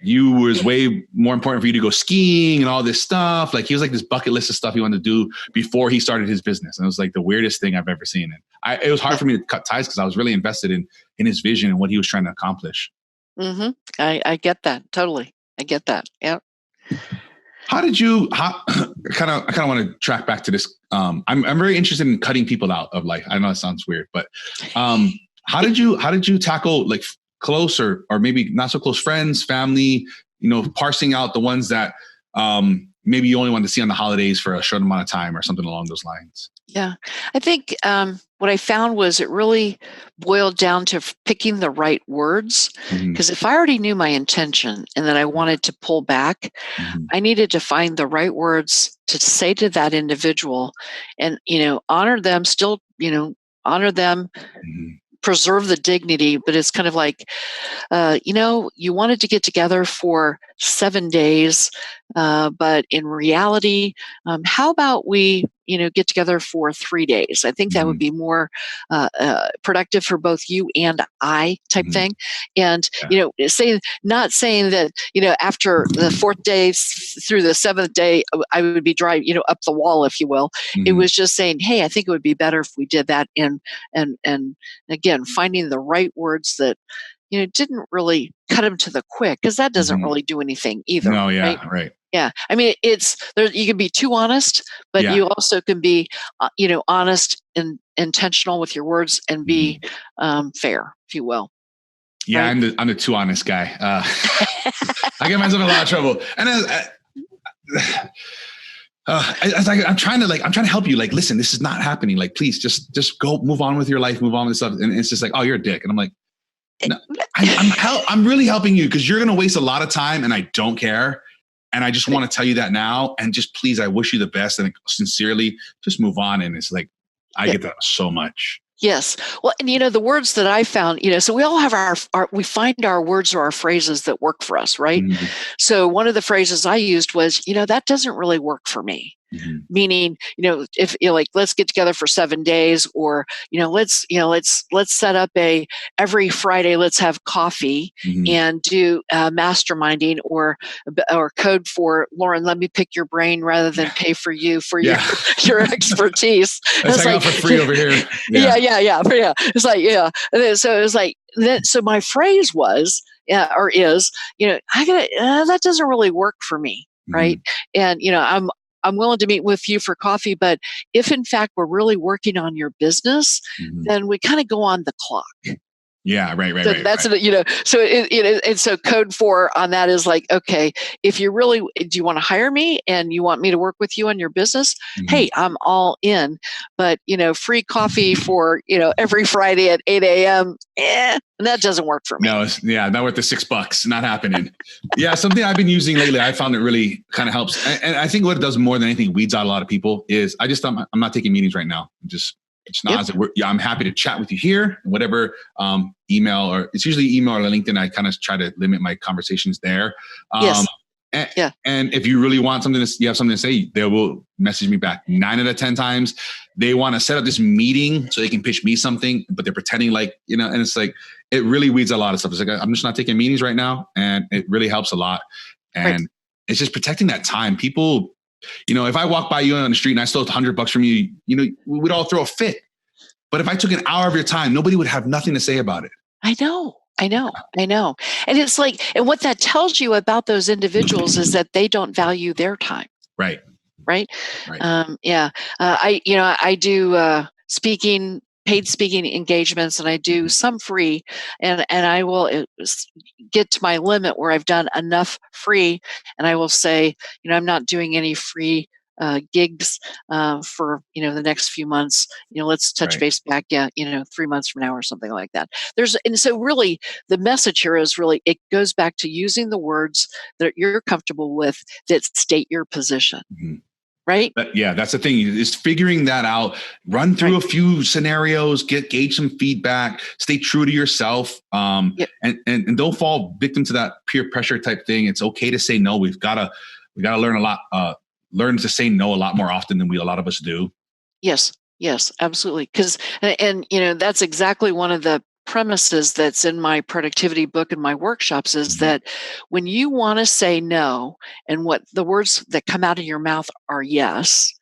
you was way more important for you to go skiing and all this stuff. Like, he was like this bucket list of stuff he wanted to do before he started his business. And it was like the weirdest thing I've ever seen. And it was hard for me to cut ties because I was really invested in his vision and what he was trying to accomplish. I get that. Totally. I get that. Yeah. I kind of want to track back to this. I'm very interested in cutting people out of life. I know that sounds weird, but how did you tackle like close or maybe not so close friends, family, parsing out the ones that maybe you only want to see on the holidays for a short amount of time or something along those lines. Yeah. I think what I found was it really boiled down to picking the right words. Because if I already knew my intention and that I wanted to pull back, I needed to find the right words to say to that individual and, honor them, still, honor them, preserve the dignity. But it's kind of like, you wanted to get together for 7 days, but in reality, how about we, get together for 3 days? I think that would be more productive for both you and I type thing. And, not saying that, after the fourth day through the seventh day, I would be driving, up the wall, if you will. It was just saying, hey, I think it would be better if we did that. And again, finding the right words that, didn't really cut them to the quick, because that doesn't really do anything either. No, yeah, right. Yeah. I mean, you can be too honest, but you also can be, honest and intentional with your words and be fair, if you will. Yeah, right? I'm the too honest guy. I get myself in a lot of trouble. And I'm trying to help you. Like, listen, this is not happening. Like, please just go move on with your life, move on with stuff. And it's just like, oh, you're a dick. And I'm like, no, I'm really helping you, because you're going to waste a lot of time and I don't care. And I just want to tell you that now. And just please, I wish you the best. And sincerely, just move on. And it's like, I get that so much. Yes. Well, and the words that I found, so we all have we find our words or our phrases that work for us, right? So one of the phrases I used was, that doesn't really work for me. Meaning, if you're like, let's get together for 7 days, or, let's set up every Friday, let's have coffee and do masterminding, or code for Lauren, let me pick your brain rather than pay for you for your expertise. Let's hang out for free over here. Yeah. It's like, And then, so it was like, so my phrase was, is, that doesn't really work for me. Right. And, I'm willing to meet with you for coffee, but if in fact we're really working on your business, then we kind of go on the clock. Yeah, right. So that's so and so code 4 on that is like, okay, if you really do, you want to hire me and you want me to work with you on your business? Hey, I'm all in. But free coffee for every Friday at 8 a.m. That doesn't work for me. No, not worth the $6. Not happening. Yeah, something I've been using lately, I found it really kind of helps, and I think what it does more than anything weeds out a lot of people is I'm not taking meetings right now. It's not. I'm happy to chat with you here, whatever email, or it's usually email or LinkedIn. I kind of try to limit my conversations there. Yes. And if you really want you have something to say, they will message me back. 9 out of 10 times, they want to set up this meeting so they can pitch me something, but they're pretending like, and it's like, it really weeds a lot of stuff. It's like, I'm just not taking meetings right now. And it really helps a lot. And it's just protecting that time. People, if I walk by you on the street and I stole $100 from you, we'd all throw a fit. But if I took an hour of your time, nobody would have nothing to say about it. I know. And it's like, and what that tells you about those individuals is that they don't value their time. Right. I do paid speaking engagements, and I do some free, and I will get to my limit where I've done enough free, and I will say, I'm not doing any free gigs for the next few months. Let's touch base back 3 months from now or something like that. And so really the message here is really, it goes back to using the words that you're comfortable with that state your position. Right? That's the thing, is figuring that out, run through a few scenarios, gauge some feedback, stay true to yourself, and don't fall victim to that peer pressure type thing. It's okay to say no. We gotta learn a lot, learn to say no a lot more often than a lot of us do. Yes, absolutely. Because, and that's exactly one of the premises that's in my productivity book and my workshops is that when you want to say no, and what the words that come out of your mouth are yes,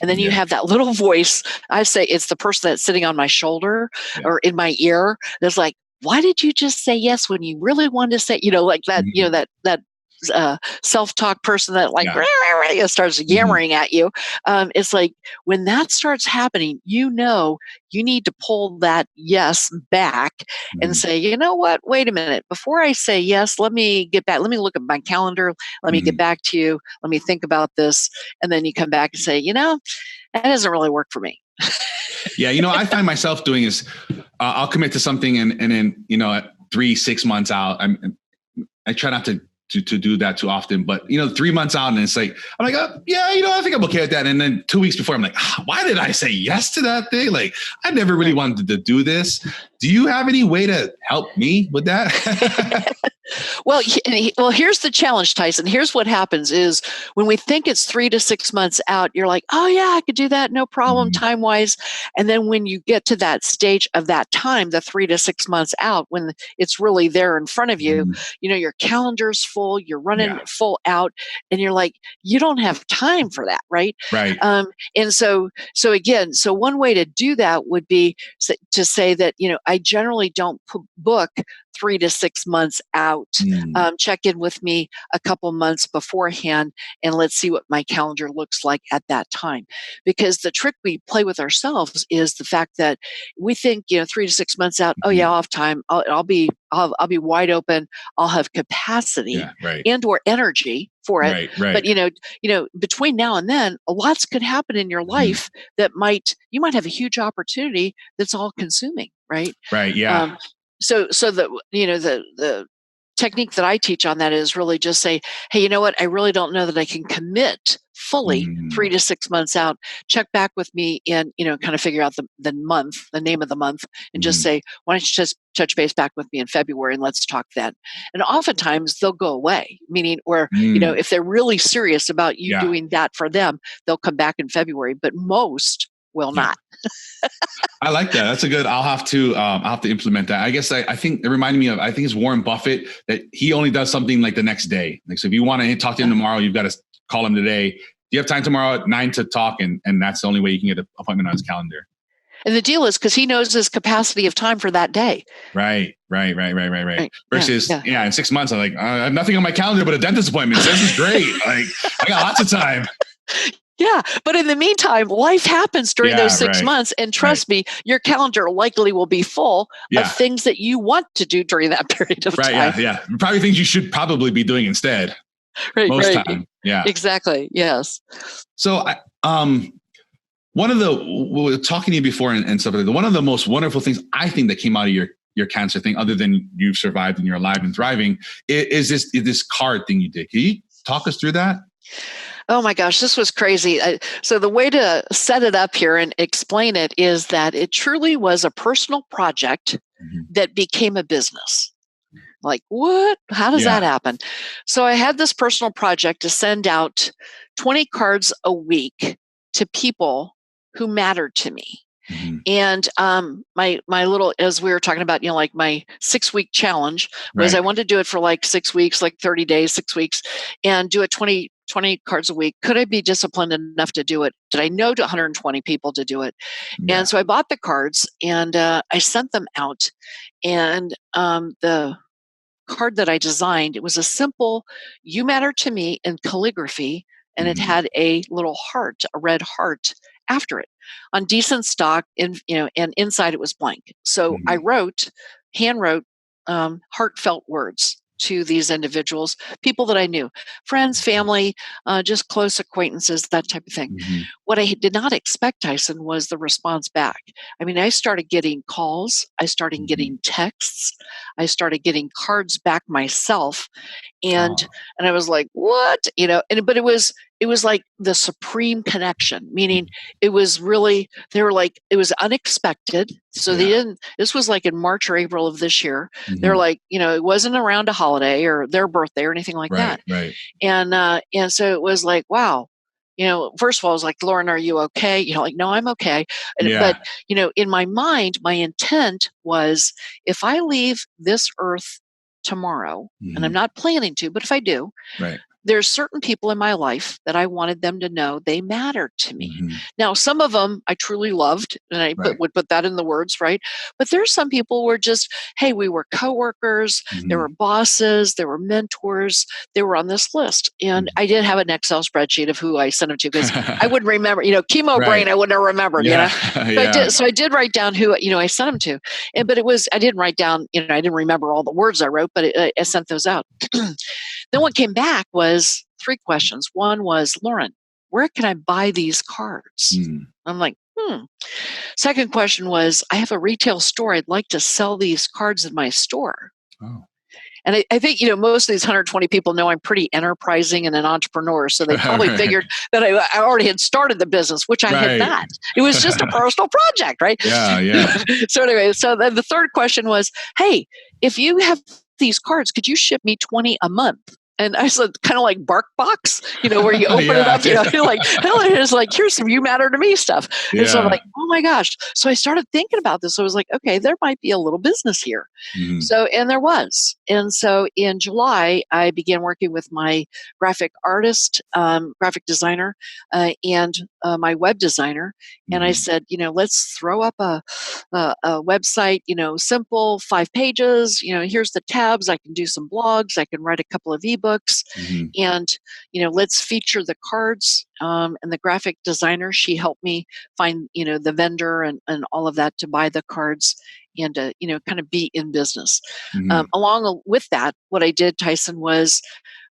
and then you have that little voice, I say it's the person that's sitting on my shoulder or in my ear that's like, why did you just say yes when you really wanted to say, like that, that self-talk person that like, starts yammering at you. It's like when that starts happening, you need to pull that yes back and say, you know what? Wait a minute. Before I say yes, let me get back. Let me look at my calendar. Let me get back to you. Let me think about this. And then you come back and say, that doesn't really work for me. Yeah. I find myself doing is I'll commit to something and then, at 3-6 months out, I try not to do that too often, but 3 months out and it's like, I'm like, oh, yeah, I think I'm okay with that. And then 2 weeks before I'm like, why did I say yes to that thing? Like I never really wanted to do this. Do you have any way to help me with that? Well, here's the challenge, Tyson. Here's what happens is when we think it's 3 to 6 months out, you're like, oh yeah, I could do that. No problem time wise. And then when you get to that stage of that time, the 3 to 6 months out, when it's really there in front of you, your calendar's full, you're running full out and you're like, you don't have time for that. Right. Right. And so one way to do that would be to say that, I generally don't book 3 to 6 months out. Check in with me a couple months beforehand and let's see what my calendar looks like at that time. Because the trick we play with ourselves is the fact that we think, 3 to 6 months out, oh yeah, I'll have time. I'll be wide open. I'll have capacity and or energy for it. Right. But between now and then, lots could happen in your life that you might have a huge opportunity that's all consuming. Right. Right. Yeah. So the technique that I teach on that is really just say, hey, you know what? I really don't know that I can commit fully 3 to 6 months out. Check back with me and, kind of figure out the month, the name of the month, and just say, why don't you just touch base back with me in February and let's talk then. And oftentimes they'll go away, meaning, or, if they're really serious about you doing that for them, they'll come back in February, but most will not. I like that. That's a good, I'll have to implement that. I guess I think it reminded me of, I think it's Warren Buffett that he only does something like the next day. Like, so if you want to talk to him tomorrow, you've got to call him today. Do you have time tomorrow at 9 to talk? And that's the only way you can get an appointment on his calendar. And the deal is because he knows his capacity of time for that day. Right. Versus, in 6 months, I'm like, I have nothing on my calendar but a dentist appointment. So this is great. Like, I got lots of time. Yeah. But in the meantime, life happens during those 6 months. And trust me, your calendar likely will be full of things that you want to do during that period of time. Yeah. Probably things you should probably be doing instead. Most time. Yeah. Exactly. Yes. So one of we were talking to you before and stuff like that. One of the most wonderful things I think that came out of your cancer thing, other than you've survived and you're alive and thriving, is this card thing you did. Can you talk us through that? Oh my gosh, this was crazy. So the way to set it up here and explain it is that it truly was a personal project that became a business. Like, what? How does that happen? So I had this personal project to send out 20 cards a week to people who mattered to me. And my little, as we were talking about, like my 6-week challenge was I wanted to do it for like 6 weeks, like 30 days, 6 weeks, and do it 20 cards a week. Could I be disciplined enough to do it? Did I know to 120 people to do it? And so I bought the cards and I sent them out. And the card that I designed, it was a simple, "You matter to me" in calligraphy, and it had a little heart, a red heart after it on decent stock, and inside it was blank. So I hand wrote heartfelt words to these individuals, people that I knew, friends, family, just close acquaintances, that type of thing. What I did not expect, Tyson, was the response back. I mean, I started getting calls, I started getting texts, I started getting cards back myself. And I was like, what? But it was like the supreme connection, meaning it was really, they were like, it was unexpected. So this was like in March or April of this year. They're like, it wasn't around a holiday or their birthday or anything like that. Right. And so it was like, wow. First of all, I was like, Lauren, are you okay? Like, no, I'm okay. But, in my mind, my intent was if I leave this earth tomorrow, and I'm not planning to, but if I do, there's certain people in my life that I wanted them to know they mattered to me. Mm-hmm. Now, some of them I truly loved, and I Right. would put that in the words, right? But there's some people were just, hey, we were coworkers, there Mm-hmm. were bosses, there were mentors, they were on this list. And I did have an Excel spreadsheet of who I sent them to because I wouldn't remember, chemo Right. brain, I wouldn't have remembered, Yeah. So I did write down who, I sent them to. But I didn't write down, I didn't remember all the words I wrote, but I sent those out. Then what came back was 3 questions. One was, Lauren, where can I buy these cards? I'm like, Second question was, I have a retail store. I'd like to sell these cards in my store. Oh. And I think, most of these 120 people know I'm pretty enterprising and an entrepreneur. So they probably figured that I already had started the business, which I had not. It was just a personal project, right? Yeah. So anyway, so then the third question was, hey, if you have these cards, could you ship me 20 a month? And I said, kind of like BarkBox, where you open it up, it's like, here's some You Matter to Me stuff. And so I'm like, oh my gosh. So I started thinking about this. I was like, okay, there might be a little business here. Mm-hmm. So, and there was. And so in July, I began working with my graphic artist, graphic designer, and my web designer. And I said, let's throw up a website, simple, 5 pages, here's the tabs. I can do some blogs. I can write a couple of ebooks. And let's feature the cards, and the graphic designer, she helped me find the vendor and all of that to buy the cards and to kind of be in business. Along with that, what I did, Tyson, was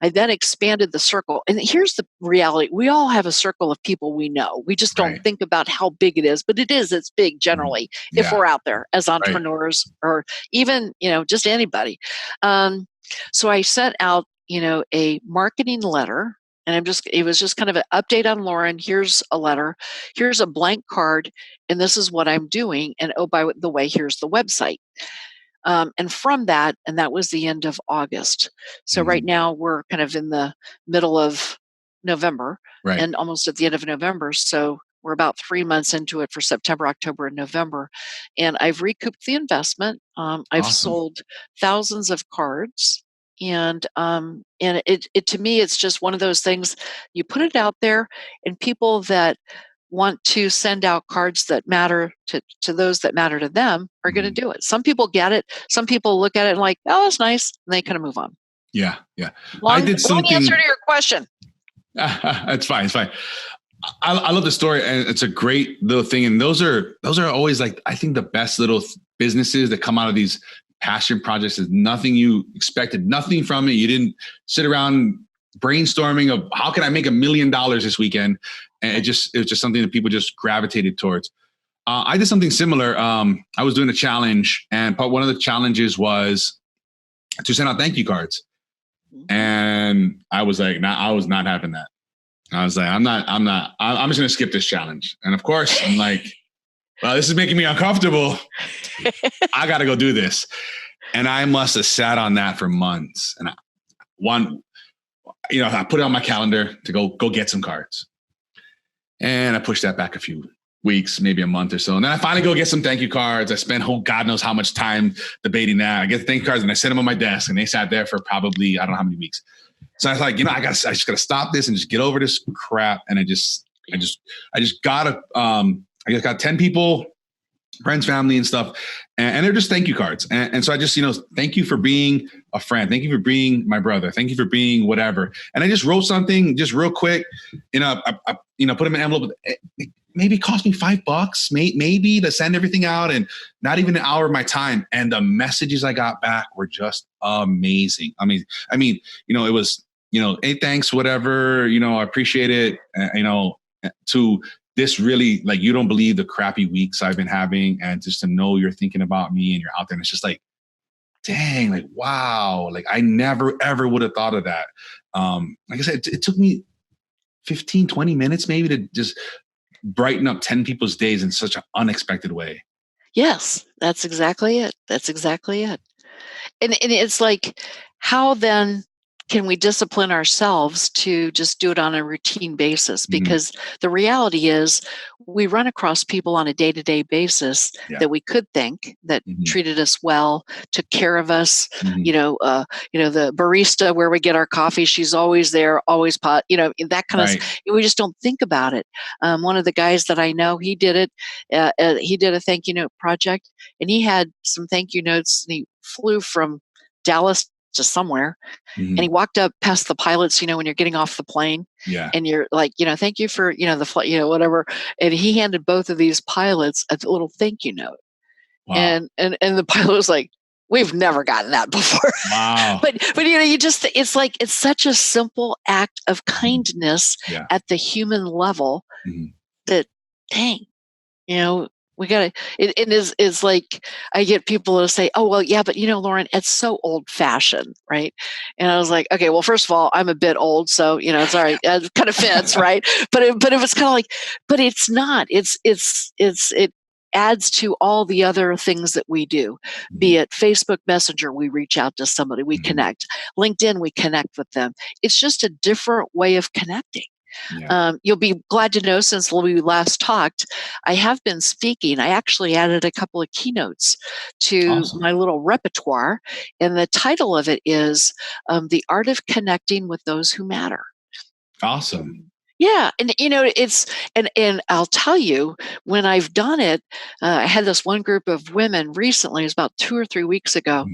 I then expanded the circle. And here's the reality. We all have a circle of people we know. We just don't think about how big it is, but it's big generally if we're out there as entrepreneurs or even, just anybody. So I sent out, a marketing letter, and it was just kind of an update on Lauren. Here's a letter, here's a blank card, and this is what I'm doing. And oh, by the way, here's the website. And from that, and that was the end of August. So right now we're kind of in the middle of November and almost at the end of November. So we're about 3 months into it for September, October, and November. And I've recouped the investment. I've sold thousands of cards. And it to me, it's just one of those things. You put it out there, and people that want to send out cards that matter to those that matter to them are going to do it. Some people get it. Some people look at it and like, oh, that's nice, and they kind of move on. Yeah. Long answer to your question. It's fine. I love the story, and it's a great little thing. And those are always, like, I think the best little businesses that come out of these passion projects is nothing you expected, nothing from it. You didn't sit around brainstorming of how can I make $1 million this weekend. And it was just something that people just gravitated towards. I did something similar. I was doing a challenge, and one of the challenges was to send out thank you cards. And I was like, I was not having that. I was like, I'm just going to skip this challenge. And of course I'm like, well, this is making me uncomfortable. I got to go do this. And I must have sat on that for months. And I put it on my calendar to go get some cards. And I pushed that back a few weeks, maybe a month or so. And then I finally go get some thank you cards. I spent God knows how much time debating that. I get the thank you cards and I set them on my desk, and they sat there for probably, I don't know how many weeks. So I was like, I just gotta stop this and just get over this crap. And I just got 10 people, friends, family, and stuff. And they're just thank you cards. And so I just, thank you for being a friend. Thank you for being my brother. Thank you for being whatever. And I just wrote something just real quick, I put them in an envelope. It maybe cost me $5, maybe, to send everything out, and not even an hour of my time. And the messages I got back were just amazing. I mean, it was, hey, thanks, whatever, I appreciate it. To this really, like, you don't believe the crappy weeks I've been having, and just to know you're thinking about me and you're out there. And it's just like, dang, like, wow. Like, I never, ever would have thought of that. Like I said, it took me 15, 20 minutes maybe to just brighten up 10 people's days in such an unexpected way. Yes, that's exactly it. And it's like, how then can we discipline ourselves to just do it on a routine basis? Because the reality is we run across people on a day-to-day basis that we could thank, that treated us well, took care of us. The barista where we get our coffee, she's always there, always that kind of, we just don't think about it. One of the guys that I know, he did it. He did a thank you note project, and he had some thank you notes, and he flew from Dallas to somewhere, and he walked up past the pilots, when you're getting off the plane, and you're like, thank you for, the flight, whatever. And he handed both of these pilots a little thank you note. Wow. And the pilot was like, we've never gotten that before. Wow. but it's such a simple act of kindness at the human level that, dang, we got to, it is like, I get people to say, oh, well, yeah, but Lauren, it's so old fashioned. Right. And I was like, okay, well, first of all, I'm a bit old, so, it's all right. It kind of fits. Right. But it was kind of like, but it's not, it adds to all the other things that we do, be it Facebook Messenger, we reach out to somebody, we connect, LinkedIn, we connect with them. It's just a different way of connecting. Yeah. You'll be glad to know, since we last talked, I have been speaking. I actually added a couple of keynotes to my little repertoire, and the title of it is The Art of Connecting with Those Who Matter. Awesome. Yeah. And, and I'll tell you, when I've done it, I had this one group of women recently, it was about 2 or 3 weeks ago.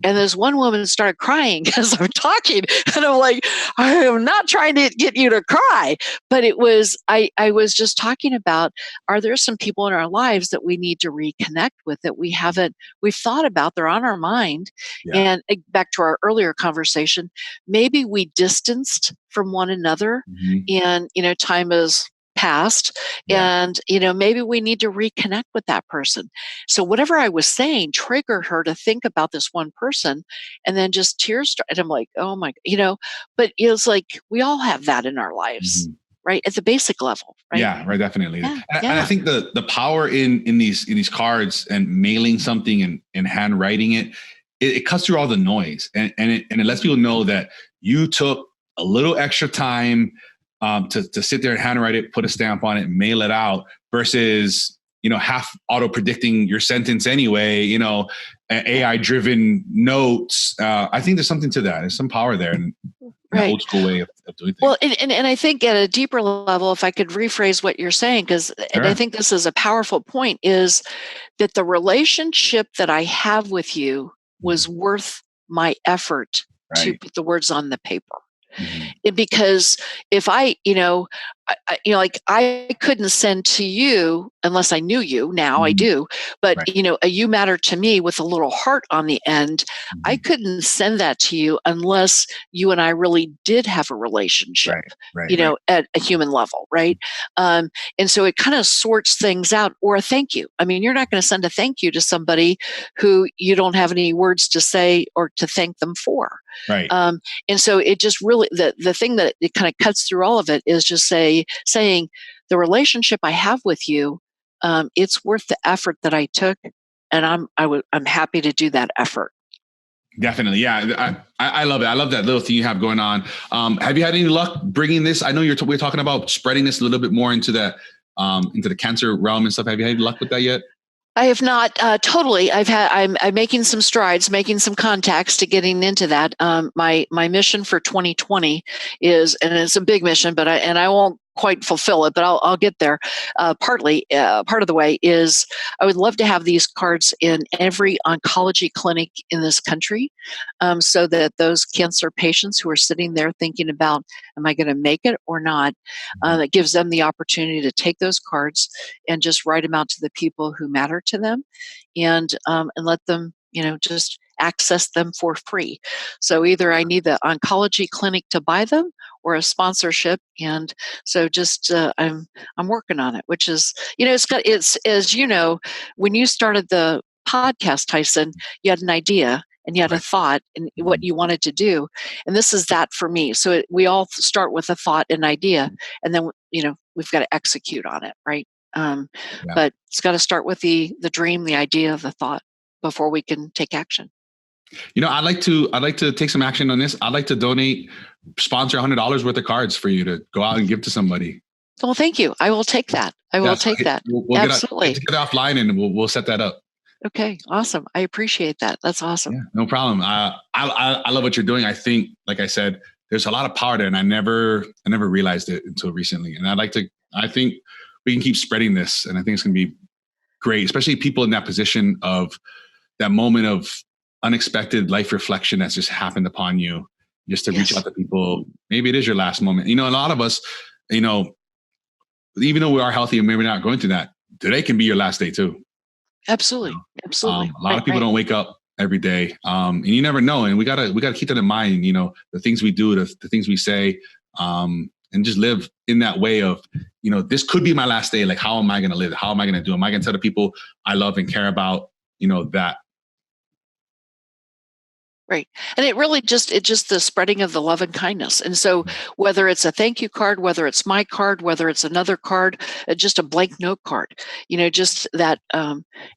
And this one woman started crying as I'm talking. And I'm like, I am not trying to get you to cry. But it was, I was just talking about, are there some people in our lives that we need to reconnect with that we've thought about, they're on our mind. Yeah. And back to our earlier conversation, maybe we distanced from one another, and time has passed, and maybe we need to reconnect with that person. So whatever I was saying triggered her to think about this one person, and then just tears started. I'm like, oh my, but it's like we all have that in our lives. Right, at the basic level, right? Yeah, right, definitely. Yeah, and I think the power in these cards and mailing something and handwriting it cuts through all the noise, and it lets people know that you took a little extra time to sit there and handwrite it, put a stamp on it, mail it out, versus half auto predicting your sentence anyway. AI driven notes. I think there's something to that. There's some power there, and an old school way of doing things. Well, and I think at a deeper level, if I could rephrase what you're saying, because and I think this is a powerful point, is that the relationship that I have with you was worth my effort to put the words on the paper. Because if I couldn't send to you unless I knew you. Now I do, but a you matter to me with a little heart on the end. I couldn't send that to you unless you and I really did have a relationship, at a human level. Right. And so it kind of sorts things out. Or a thank you. I mean, you're not going to send a thank you to somebody who you don't have any words to say or to thank them for. Right. And so it just really, the thing that it kind of cuts through all of it is just saying the relationship I have with you, it's worth the effort that I took, and I'm happy to do that effort. Definitely. Yeah. I love it. I love that little thing you have going on. Have you had any luck bringing this? I know we're talking about spreading this a little bit more into the cancer realm and stuff. Have you had any luck with that yet? I have not totally. I'm making some strides, making some contacts to getting into that. My mission for 2020 is, and it's a big mission, but I won't quite fulfill it, but I'll get there. Partly, part of the way is I would love to have these cards in every oncology clinic in this country, so that those cancer patients who are sitting there thinking about, am I going to make it or not? It gives them the opportunity to take those cards and just write them out to the people who matter to them, and let them, just access them for free. So either I need the oncology clinic to buy them or a sponsorship. And so just, I'm working on it, which is, it's, as when you started the podcast, Tyson, you had an idea and you had a thought and what you wanted to do. And this is that for me. So we all start with a thought and idea, and then, we've got to execute on it. Right. But it's got to start with the dream, the idea, the thought before we can take action. I'd like to take some action on this. I'd like to sponsor $100 worth of cards for you to go out and give to somebody. Well, thank you. I will take that. I will take that. We'll Absolutely. get offline and we'll set that up. Okay. Awesome. I appreciate that. That's awesome. Yeah, no problem. I love what you're doing. I think, like I said, there's a lot of power there, and I never realized it until recently. And I think we can keep spreading this, and I think it's going to be great, especially people in that position of that moment of unexpected life reflection that's just happened upon you, just to reach out to people. Maybe it is your last moment. A lot of us, even though we are healthy and maybe not going through that, today can be your last day too. Absolutely. Absolutely. A lot of people don't wake up every day. And you never know. And we gotta keep that in mind, the things we do, the things we say, and just live in that way of, this could be my last day. Like, how am I going to live? How am I going to do? Am I going to tell the people I love and care about, that? Right. And it's just the spreading of the love and kindness. And so whether it's a thank you card, whether it's my card, whether it's another card, just a blank note card, just that,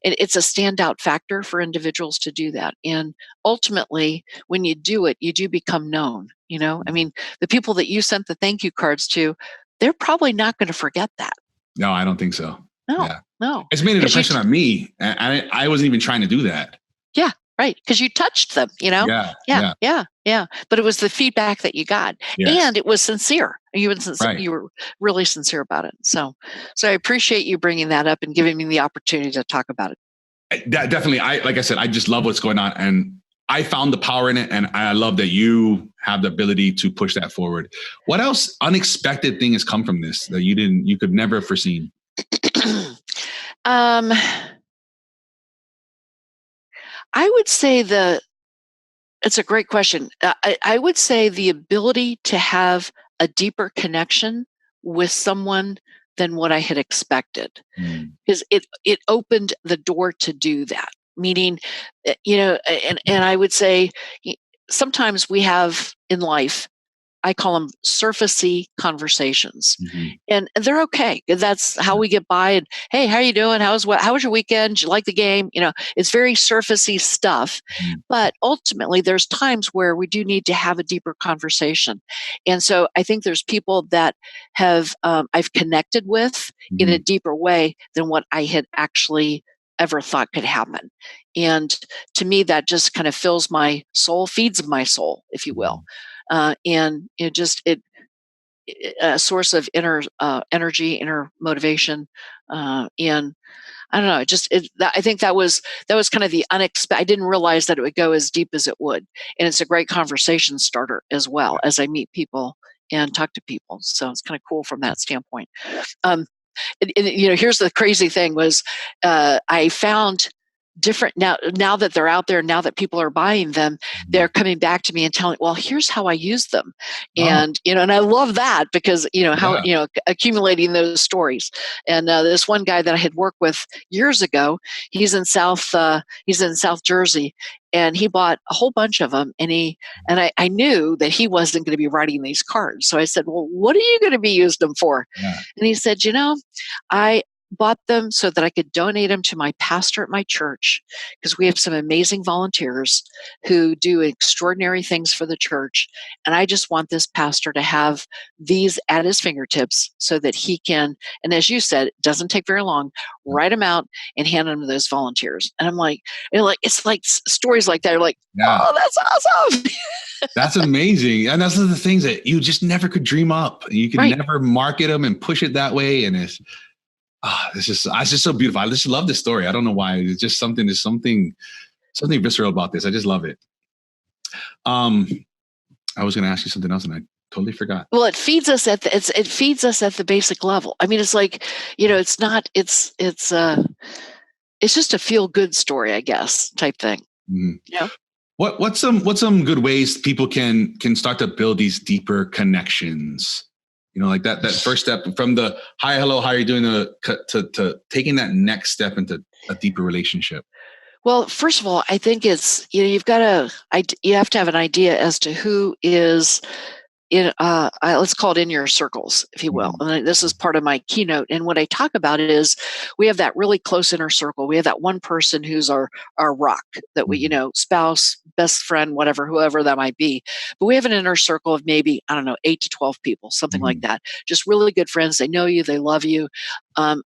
it's a standout factor for individuals to do that. And ultimately, when you do it, you do become known. The people that you sent the thank you cards to, they're probably not going to forget that. No, I don't think so. No. It's made an impression on me. And I wasn't even trying to do that. Yeah. Right. Because you touched them, Yeah. But it was the feedback that you got. Yes. And it was sincere. You were really sincere about it. So I appreciate you bringing that up and giving me the opportunity to talk about it. Definitely. Like I said, I just love what's going on. And I found the power in it. And I love that you have the ability to push that forward. What else unexpected thing has come from this that you could never have foreseen? I would say it's a great question. I would say the ability to have a deeper connection with someone than what I had expected, because it opened the door to do that. Meaning, and I would say sometimes we have in life, I call them surfacey conversations, and they're okay. That's how we get by. And hey, how are you doing? How was your weekend? Did you like the game? It's very surfacey stuff. But ultimately, there's times where we do need to have a deeper conversation. And so I think there's people that have I've connected with in a deeper way than what I had actually ever thought could happen. And to me, that just kind of fills my soul, feeds my soul, if you will. And a source of inner energy, inner motivation, and I don't know. I think that was kind of the unexpected. I didn't realize that it would go as deep as it would, and it's a great conversation starter as well as I meet people and talk to people. So it's kind of cool from that standpoint. Here's the crazy thing was I found different now that they're out there, now that people are buying them, they're coming back to me and telling, well, here's how I use them. And, and I love that because, accumulating those stories. And this one guy that I had worked with years ago, he's in South Jersey, and he bought a whole bunch of them. And I knew that he wasn't going to be writing these cards. So I said, well, what are you going to be using them for? Yeah. And he said, I bought them so that I could donate them to my pastor at my church, because we have some amazing volunteers who do extraordinary things for the church. And I just want this pastor to have these at his fingertips so that he can, and as you said, it doesn't take very long, write them out and hand them to those volunteers. And I'm like, it's like stories like that are like, oh, that's awesome. That's amazing. And those are the things that you just never could dream up. You could never market them and push it that way. And it's just so beautiful. I just love this story. I don't know why. It's just something visceral about this. I just love it. I was going to ask you something else and I totally forgot. Well, it feeds us at the basic level. I mean, it's like, it's just a feel good story, I guess, type thing. Mm-hmm. Yeah. What's some good ways people can start to build these deeper connections? Like that first step from the hi, hello, how are you doing to taking that next step into a deeper relationship. Well, first of all, I think it's, you have to have an idea as to who is let's call it in your circles, if you will. And this is part of my keynote. And what I talk about is we have that really close inner circle. We have that one person who's our rock that we, spouse, best friend, whatever, whoever that might be. But we have an inner circle of maybe, I don't know, 8 to 12 people, something like that. Just really good friends. They know you, they love you. And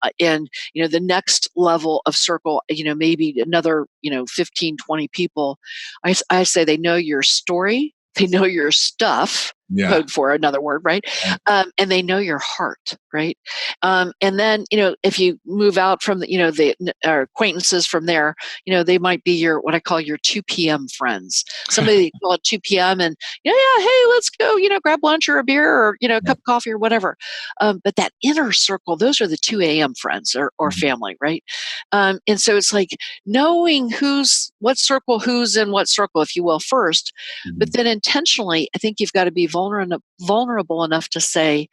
the next level of circle, maybe another, 15, 20 people. I say they know your story. They know your stuff, code for another word, right? And they know your heart, right? And then, if you move out from the acquaintances from there, they might be what I call your 2 p.m. friends. Somebody call it 2 p.m. and hey, let's go, grab lunch or a beer or, a cup of coffee or whatever. But that inner circle, those are the 2 a.m. friends or family, right? And so it's like knowing who's in what circle, if you will, first, but then intentionally, I think you've got to be vulnerable enough to say,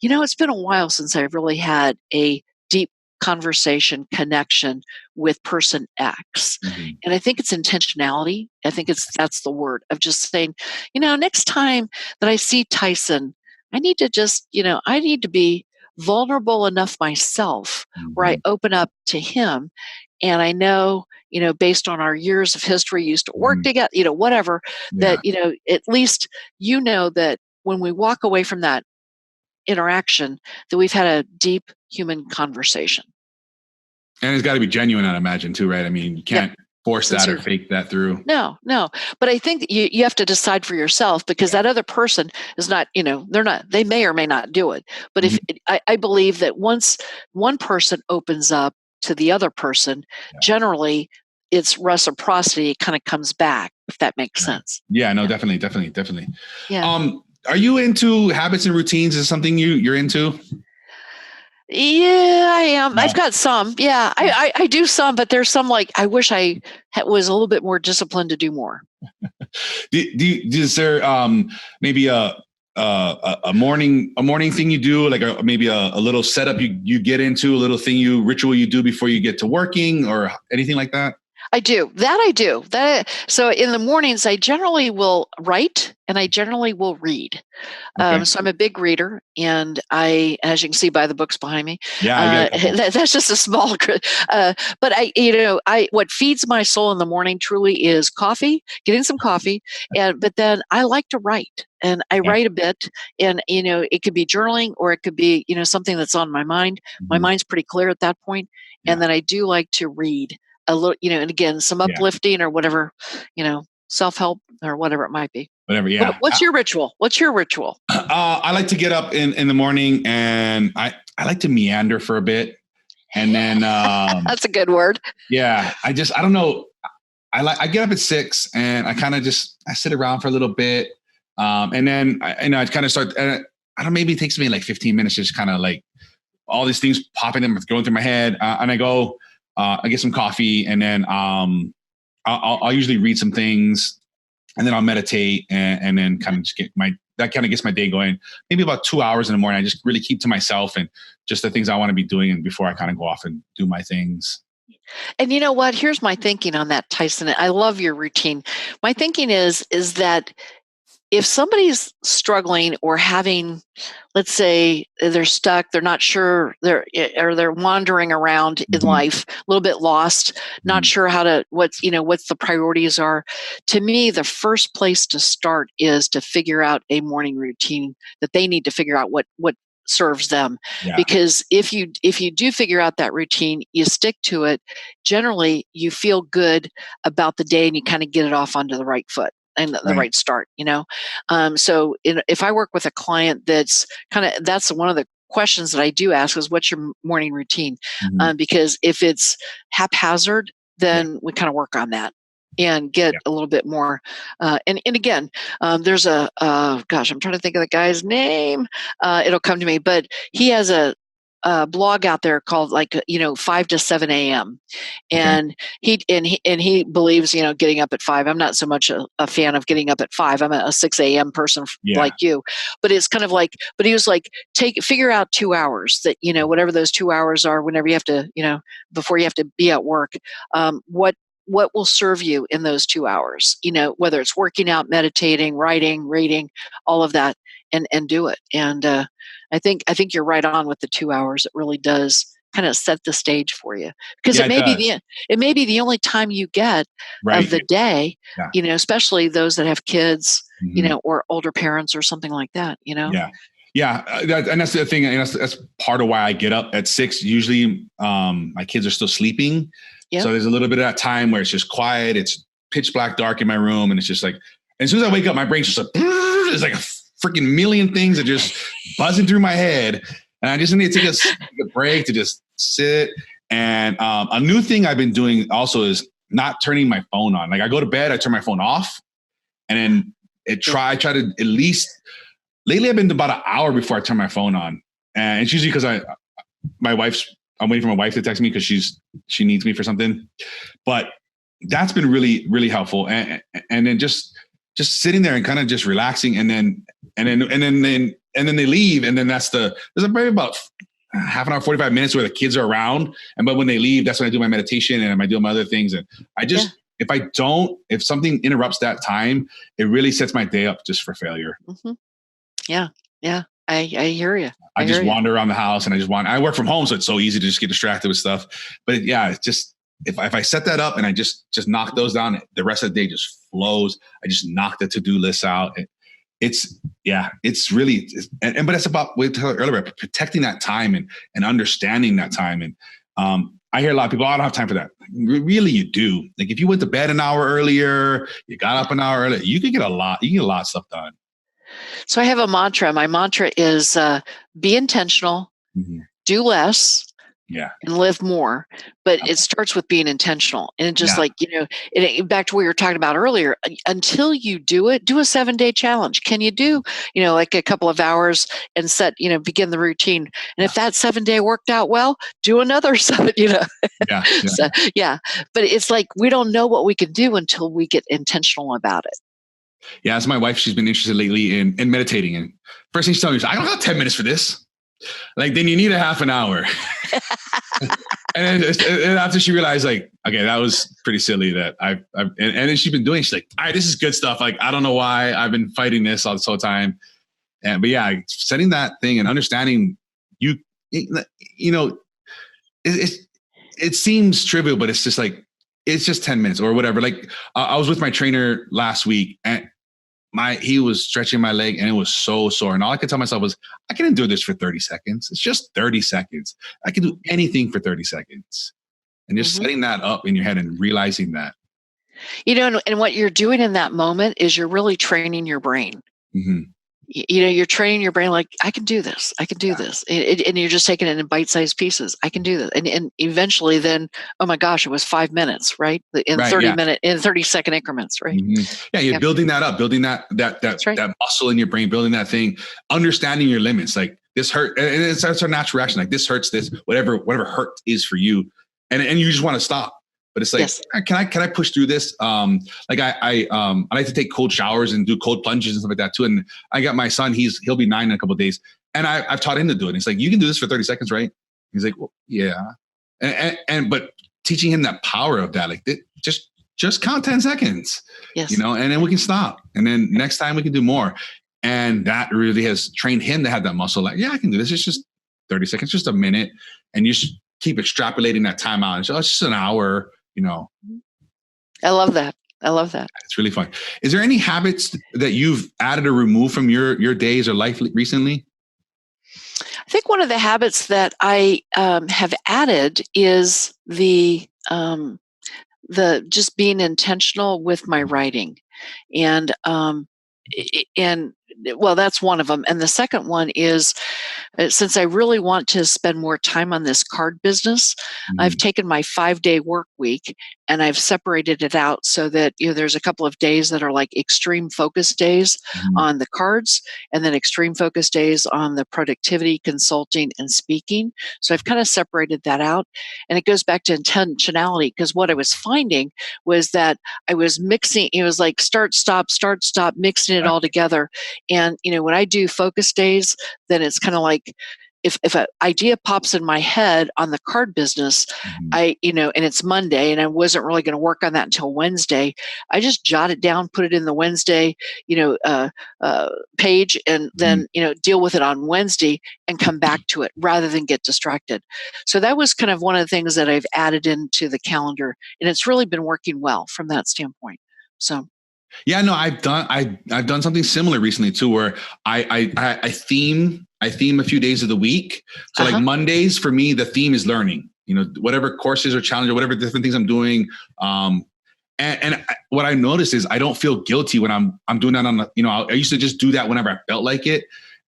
it's been a while since I've really had a deep conversation connection with person X. And I think it's intentionality. I think that's the word of just saying, next time that I see Tyson, I need to be vulnerable enough myself where I open up to him. And I know, based on our years of history, used to work together, whatever, that, at least, that when we walk away from that interaction, that we've had a deep human conversation. And it's got to be genuine, I'd imagine, too, right? I mean, you can't force that or fake that through. No. But I think that you have to decide for yourself, because that other person is not, they may or may not do it. But if I believe that once one person opens up to the other person, generally it's reciprocity kind of comes back, if that makes sense. Yeah, no, definitely. Yeah. Are you into habits and routines? Is something you're into? Yeah, I am. I've got some. Yeah, I do some, but there's some like I wish I was a little bit more disciplined to do more. Is there maybe a morning thing you do, like maybe a little setup you get into, a little ritual you do before you get to working or anything like that? I do. So in the mornings, I generally will write and I generally will read. So I'm a big reader, and as you can see by the books behind me, that's just a small, but what feeds my soul in the morning truly is coffee, getting some coffee. But then I like to write, and I write a bit, and, it could be journaling or it could be, something that's on my mind. My mind's pretty clear at that point. And then I do like to read a little, and again, some uplifting or whatever, self-help or whatever it might be. Whatever, yeah. What's your ritual? I like to get up in the morning, and I like to meander for a bit, and then that's a good word. Yeah, I don't know. I get up at 6, and I kind of I sit around for a little bit, and then I kind of start. I don't know, maybe it takes me like 15 minutes, just kind of like all these things popping in, going through my head, and I go. I get some coffee, and then I'll usually read some things, and then I'll meditate, and then kind of just that kind of gets my day going. Maybe about 2 hours in the morning. I just really keep to myself and just the things I want to be doing, and before I kind of go off and do my things. And you know what? Here's my thinking on that, Tyson. I love your routine. My thinking is that if somebody's struggling or having, let's say they're stuck, they're not sure, they're wandering around in life, a little bit lost, not sure what the priorities are. To me, the first place to start is to figure out a morning routine that they need to figure out what serves them. Because if you do figure out that routine, you stick to it, generally you feel good about the day and you kind of get it off onto the right foot. And the right start, So if I work with a client that's one of the questions that I do ask is, what's your morning routine? Because if it's haphazard, then we kind of work on that and get a little bit more. And again, there's I'm trying to think of the guy's name. It'll come to me, but he has a blog out there called 5 to 7 a.m. And he believes, getting up at 5. I'm not so much a fan of getting up at 5. I'm a 6 a.m. person like you, but it's kind of like, but he was like, figure out 2 hours that, whatever those 2 hours are, whenever you have to, before you have to be at work, what will serve you in those 2 hours, whether it's working out, meditating, writing, reading, all of that. and do it. And I think you're right on with the 2 hours. It really does kind of set the stage for you, because Yeah, it does. it may be the only time you get of Right. the day, Yeah. especially those that have kids, Mhm. or older parents or something like that. Yeah. Yeah. And that's the thing. And that's part of why I get up at 6. Usually my kids are still sleeping. Yeah. So there's a little bit of that time where it's just quiet. It's pitch black dark in my room. And it's just like, and as soon as I wake up, my brain's just like, there's like a freaking million things that just buzzing through my head. And I just need to take a break to just sit. And a new thing I've been doing also is not turning my phone on. Like I go to bed, I turn my phone off, and then I try to at least. Lately, I've been about an hour before I turn my phone on, and it's usually because I'm waiting for my wife to text me because she needs me for something. But that's been really, really helpful. And then just sitting there and kind of just relaxing, and then they leave, and then there's maybe about half an hour, 45 minutes where the kids are around, but when they leave, that's when I do my meditation and I do my other things, and I just. Yeah. If something interrupts that time, it really sets my day up just for failure. Mm-hmm. Yeah. Yeah. I hear you. I just wander around the house, and I work from home. So it's so easy to just get distracted with stuff. But yeah, it's just, if I set that up and I just knock those down, the rest of the day just flows. I just knock the to-do list out. It's really, but it's about, we talked earlier, protecting that time and understanding that time. And I hear a lot of people, I don't have time for that. Really, you do. Like if you went to bed an hour earlier, you got up an hour earlier, you can get a lot of stuff done. So I have a mantra. My mantra is be intentional, do less, and live more. But it starts with being intentional. And just like, back to what we were talking about earlier, until you do a 7-day challenge. Can you do, like a couple of hours and begin the routine? And if that 7-day worked out well, do another 7, So, but it's like, we don't know what we can do until we get intentional about it. Yeah, as my wife, she's been interested lately in meditating. And first thing she's telling me is, I don't have 10 minutes for this. Like, then you need a half an hour. and after she realized, like, okay, that was pretty silly that and then she's been doing, she's like, all right, this is good stuff. Like, I don't know why I've been fighting this all this whole time. But yeah, setting that thing and understanding it seems trivial, but it's just like, it's just 10 minutes or whatever. Like I was with my trainer last week, and he was stretching my leg, and it was so sore. And all I could tell myself was, I can do this for 30 seconds. It's just 30 seconds. I can do anything for 30 seconds. And just setting that up in your head and realizing that. And what you're doing in that moment is you're really training your brain. You're training your brain, like, I can do this. I can do this. And you're just taking it in bite-sized pieces. I can do this. And eventually then, oh my gosh, it was 5 minutes, right? In 30-second increments, right? Yeah. You're building that up, building that muscle in your brain, building that thing, understanding your limits. Like, this hurt. And it's our natural reaction. Like, this hurts, whatever hurt is for you. And you just want to stop. But it's like, can I push through this? Like I like to take cold showers and do cold plunges and stuff like that too. And I got my son, he'll be 9 in a couple of days, and I've taught him to do it. And he's like, you can do this for 30 seconds, right? He's like, well, yeah. But teaching him that power of that, like, just count 10 seconds, and then we can stop. And then next time we can do more. And that really has trained him to have that muscle. Like, yeah, I can do this. It's just 30 seconds, just a minute. And you should keep extrapolating that time out. So it's just an hour. I love that. It's really fun. Is there any habits that you've added or removed from your days or life recently? I think one of the habits that I have added is the just being intentional with my writing, and well, that's one of them. And the second one is, since I really want to spend more time on this card business, I've taken my 5-day work week and I've separated it out so that, there's a couple of days that are like extreme focus days on the cards, and then extreme focus days on the productivity, consulting, and speaking. So I've kind of separated that out. And it goes back to intentionality, because what I was finding was that I was mixing, it was like start, stop, mixing it all together. And, when I do focus days, then it's kind of like, if an idea pops in my head on the card business, and it's Monday and I wasn't really going to work on that until Wednesday, I just jot it down, put it in the Wednesday, page, and then, deal with it on Wednesday and come back to it rather than get distracted. So that was kind of one of the things that I've added into the calendar, and it's really been working well from that standpoint. So. Yeah, no, I've done something similar recently too, where I theme a few days of the week. So like Mondays for me, the theme is learning. Whatever courses or challenge or whatever different things I'm doing. And what I noticed is I don't feel guilty when I'm doing that on the. I used to just do that whenever I felt like it.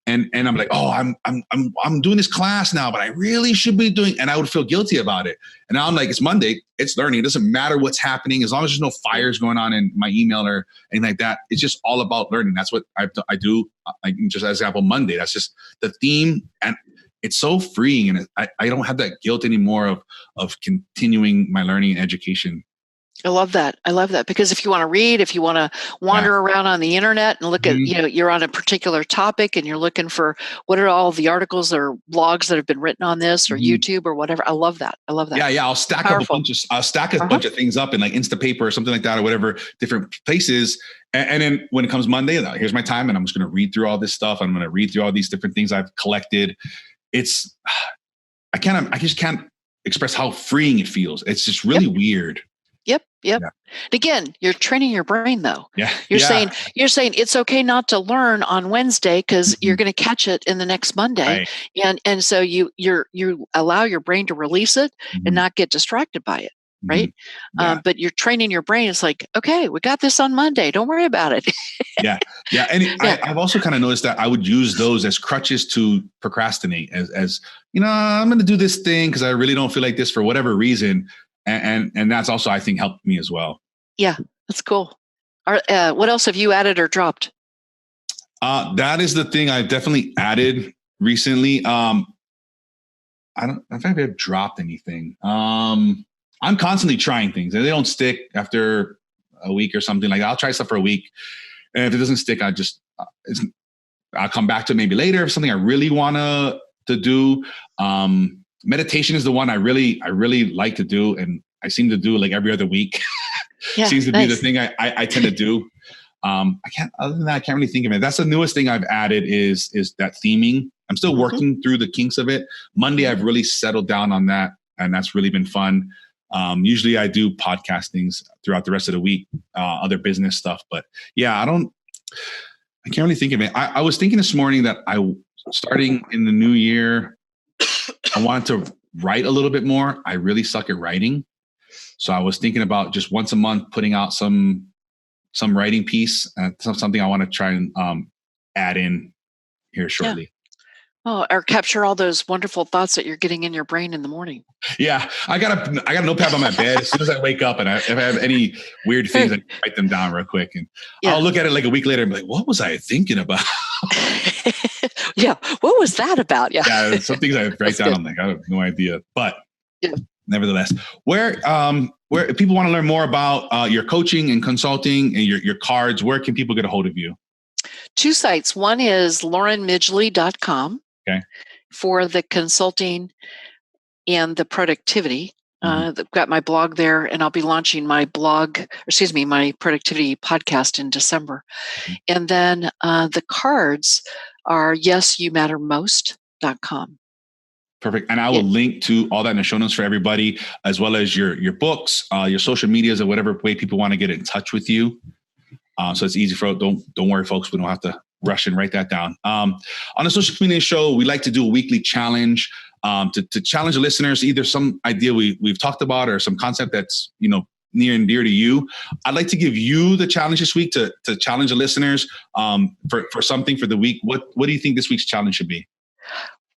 And I'm like, oh, I'm doing this class now, but I really should be doing, and I would feel guilty about it. And now I'm like, it's Monday, it's learning. It doesn't matter what's happening as long as there's no fires going on in my email or anything like that. It's just all about learning. That's what I do. Like just as example, Monday. That's just the theme, and it's so freeing. And I don't have that guilt anymore of continuing my learning and education. I love that. Because if you want to read, if you want to wander around on the internet and look at, you're on a particular topic and you're looking for what are all the articles or blogs that have been written on this or YouTube or whatever. I love that. Yeah. I'll stack a bunch of things up in like Instapaper or something like that or whatever, different places. And then when it comes Monday, here's my time and I'm just going to read through all this stuff. I'm going to read through all these different things I've collected. I just can't express how freeing it feels. It's just really weird. Yep. Yeah. And again, you're training your brain though. Yeah. You're saying it's okay not to learn on Wednesday because you're going to catch it in the next Monday. Right. And so you allow your brain to release it and not get distracted by it. Right. But you're training your brain. It's like, okay, we got this on Monday. Don't worry about it. Yeah. And I've also kind of noticed that I would use those as crutches to procrastinate as I'm going to do this thing because I really don't feel like this for whatever reason. And that's also, I think, helped me as well. Yeah, that's cool. What else have you added or dropped? That is the thing I've definitely added recently. I don't think I've dropped anything. I'm constantly trying things and they don't stick after a week or something. Like I'll try stuff for a week. And if it doesn't stick, I'll come back to it maybe later if something I really want to do. Meditation is the one I really like to do. And I seem to do like every other week. Seems to be the thing I tend to do. Other than that, I can't really think of it. That's the newest thing I've added is that theming. I'm still working through the kinks of it. Monday, I've really settled down on that. And that's really been fun. Usually I do podcastings throughout the rest of the week, other business stuff. But yeah, I can't really think of it. I was thinking this morning that starting in the new year, I wanted to write a little bit more. I really suck at writing. So I was thinking about just once a month putting out some writing piece, something I want to try and add in here shortly. Oh, or capture all those wonderful thoughts that you're getting in your brain in the morning. Yeah, I got a notepad on my bed. As soon as I wake up, and if I have any weird things, I write them down real quick, and I'll look at it like a week later and be like, "What was I thinking about?" Yeah, what was that about? Yeah, some things I write down. I'm like, I have no idea, but nevertheless, where if people want to learn more about your coaching and consulting and your cards, where can people get a hold of you? 2 sites. One is laurenmidgley.com. Okay. For the consulting and the productivity. I've got my blog there, and I'll be launching my my productivity podcast in December. And then the cards are yesyoumattermost.com. Perfect. And I will link to all that in the show notes for everybody, as well as your books, your social medias, or whatever way people want to get in touch with you. So it's easy don't worry, folks. We don't have to rush and write that down. On the Social Community Show, we like to do a weekly challenge to challenge the listeners, either some idea we've talked about or some concept that's, near and dear to you. I'd like to give you the challenge this week to challenge the listeners for something for the week. What do you think this week's challenge should be?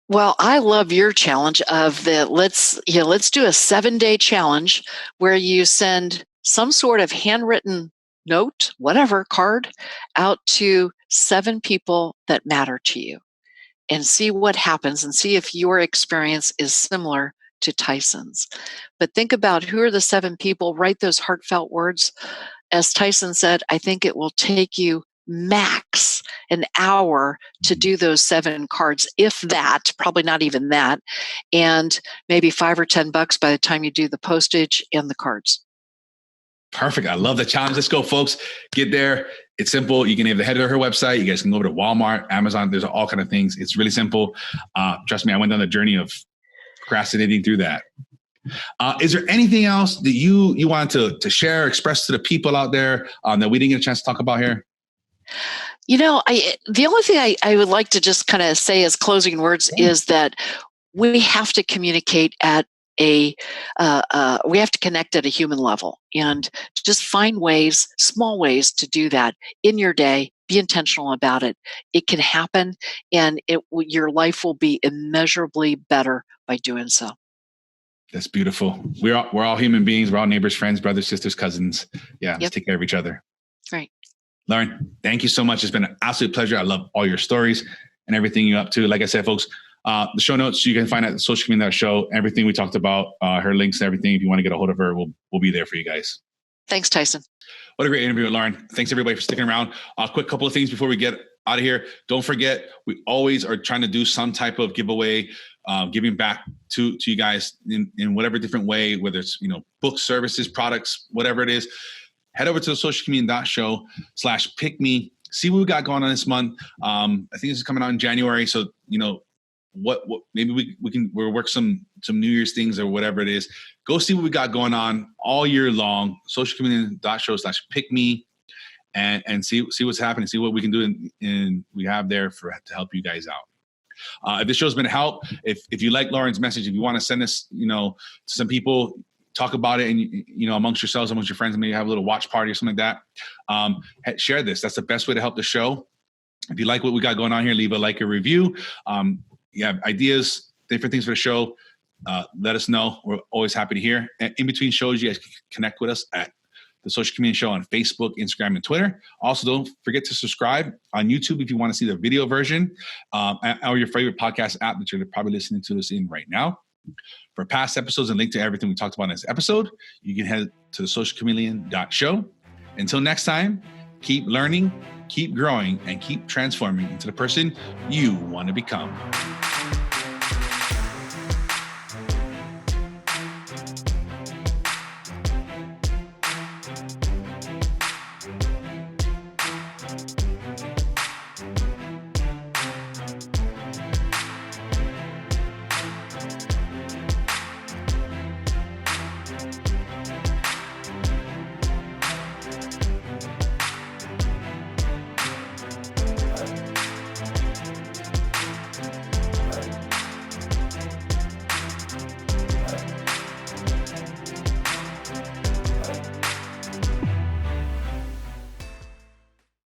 Well, I love your challenge of let's do a 7-day challenge where you send some sort of handwritten note, whatever, card out to 7 people that matter to you and see what happens and see if your experience is similar to Tyson's. But think about who are the 7 people, write those heartfelt words. As Tyson said, I think it will take you max an hour to do those 7 cards, if that, probably not even that, and maybe $5 or $10 by the time you do the postage and the cards. Perfect. I love the challenge. Let's go, folks. Get there. It's simple. You can either head to her website. You guys can go over to Walmart, Amazon. There's all kind of things. It's really simple. Trust me, I went down the journey of procrastinating through that. Is there anything else that you want to share, express to the people out there that we didn't get a chance to talk about here? The only thing I would like to just kind of say as closing words is that we have to communicate at we have to connect at a human level, and just find ways, small ways to do that in your day. Be intentional about it. It can happen, and your life will be immeasurably better by doing so. That's beautiful. We're all human beings. We're all neighbors, friends, brothers, sisters, cousins. Yeah, let's take care of each other. Right. Lauren, thank you so much. It's been an absolute pleasure. I love all your stories and everything you're up to. Like I said, folks, the show notes you can find at socialcommunity.show. Everything we talked about, her links, everything. If you want to get a hold of her, we'll be there for you guys. Thanks, Tyson. What a great interview with Lauren. Thanks everybody for sticking around. A quick couple of things before we get out of here. Don't forget, we always are trying to do some type of giveaway, giving back to you guys in whatever different way, whether it's books, services, products, whatever it is. Head over to the socialcommunity.show/pick-me. See what we got going on this month. I think this is coming out in January, so what maybe we'll work some New Year's things or whatever it is. Go see what we got going on all year long. socialcommunity.show/pick-me and see what's happening. See what we can do and we have there to help you guys out. If this show's been a help, if you like Lauren's message, if you want to send us, to some people, talk about it and, amongst yourselves, amongst your friends, maybe have a little watch party or something like that. Share this. That's the best way to help the show. If you like what we got going on here, leave a like or review. You have ideas, different things for the show, let us know. We're always happy to hear. And in between shows, you guys can connect with us at the Social Community Show on Facebook, Instagram, and Twitter. Also, don't forget to subscribe on YouTube if you want to see the video version, or your favorite podcast app that you're probably listening to this in right now. For past episodes and link to everything we talked about in this episode, you can head to the socialchameleon.show. Until next time, keep learning, keep growing, and keep transforming into the person you want to become.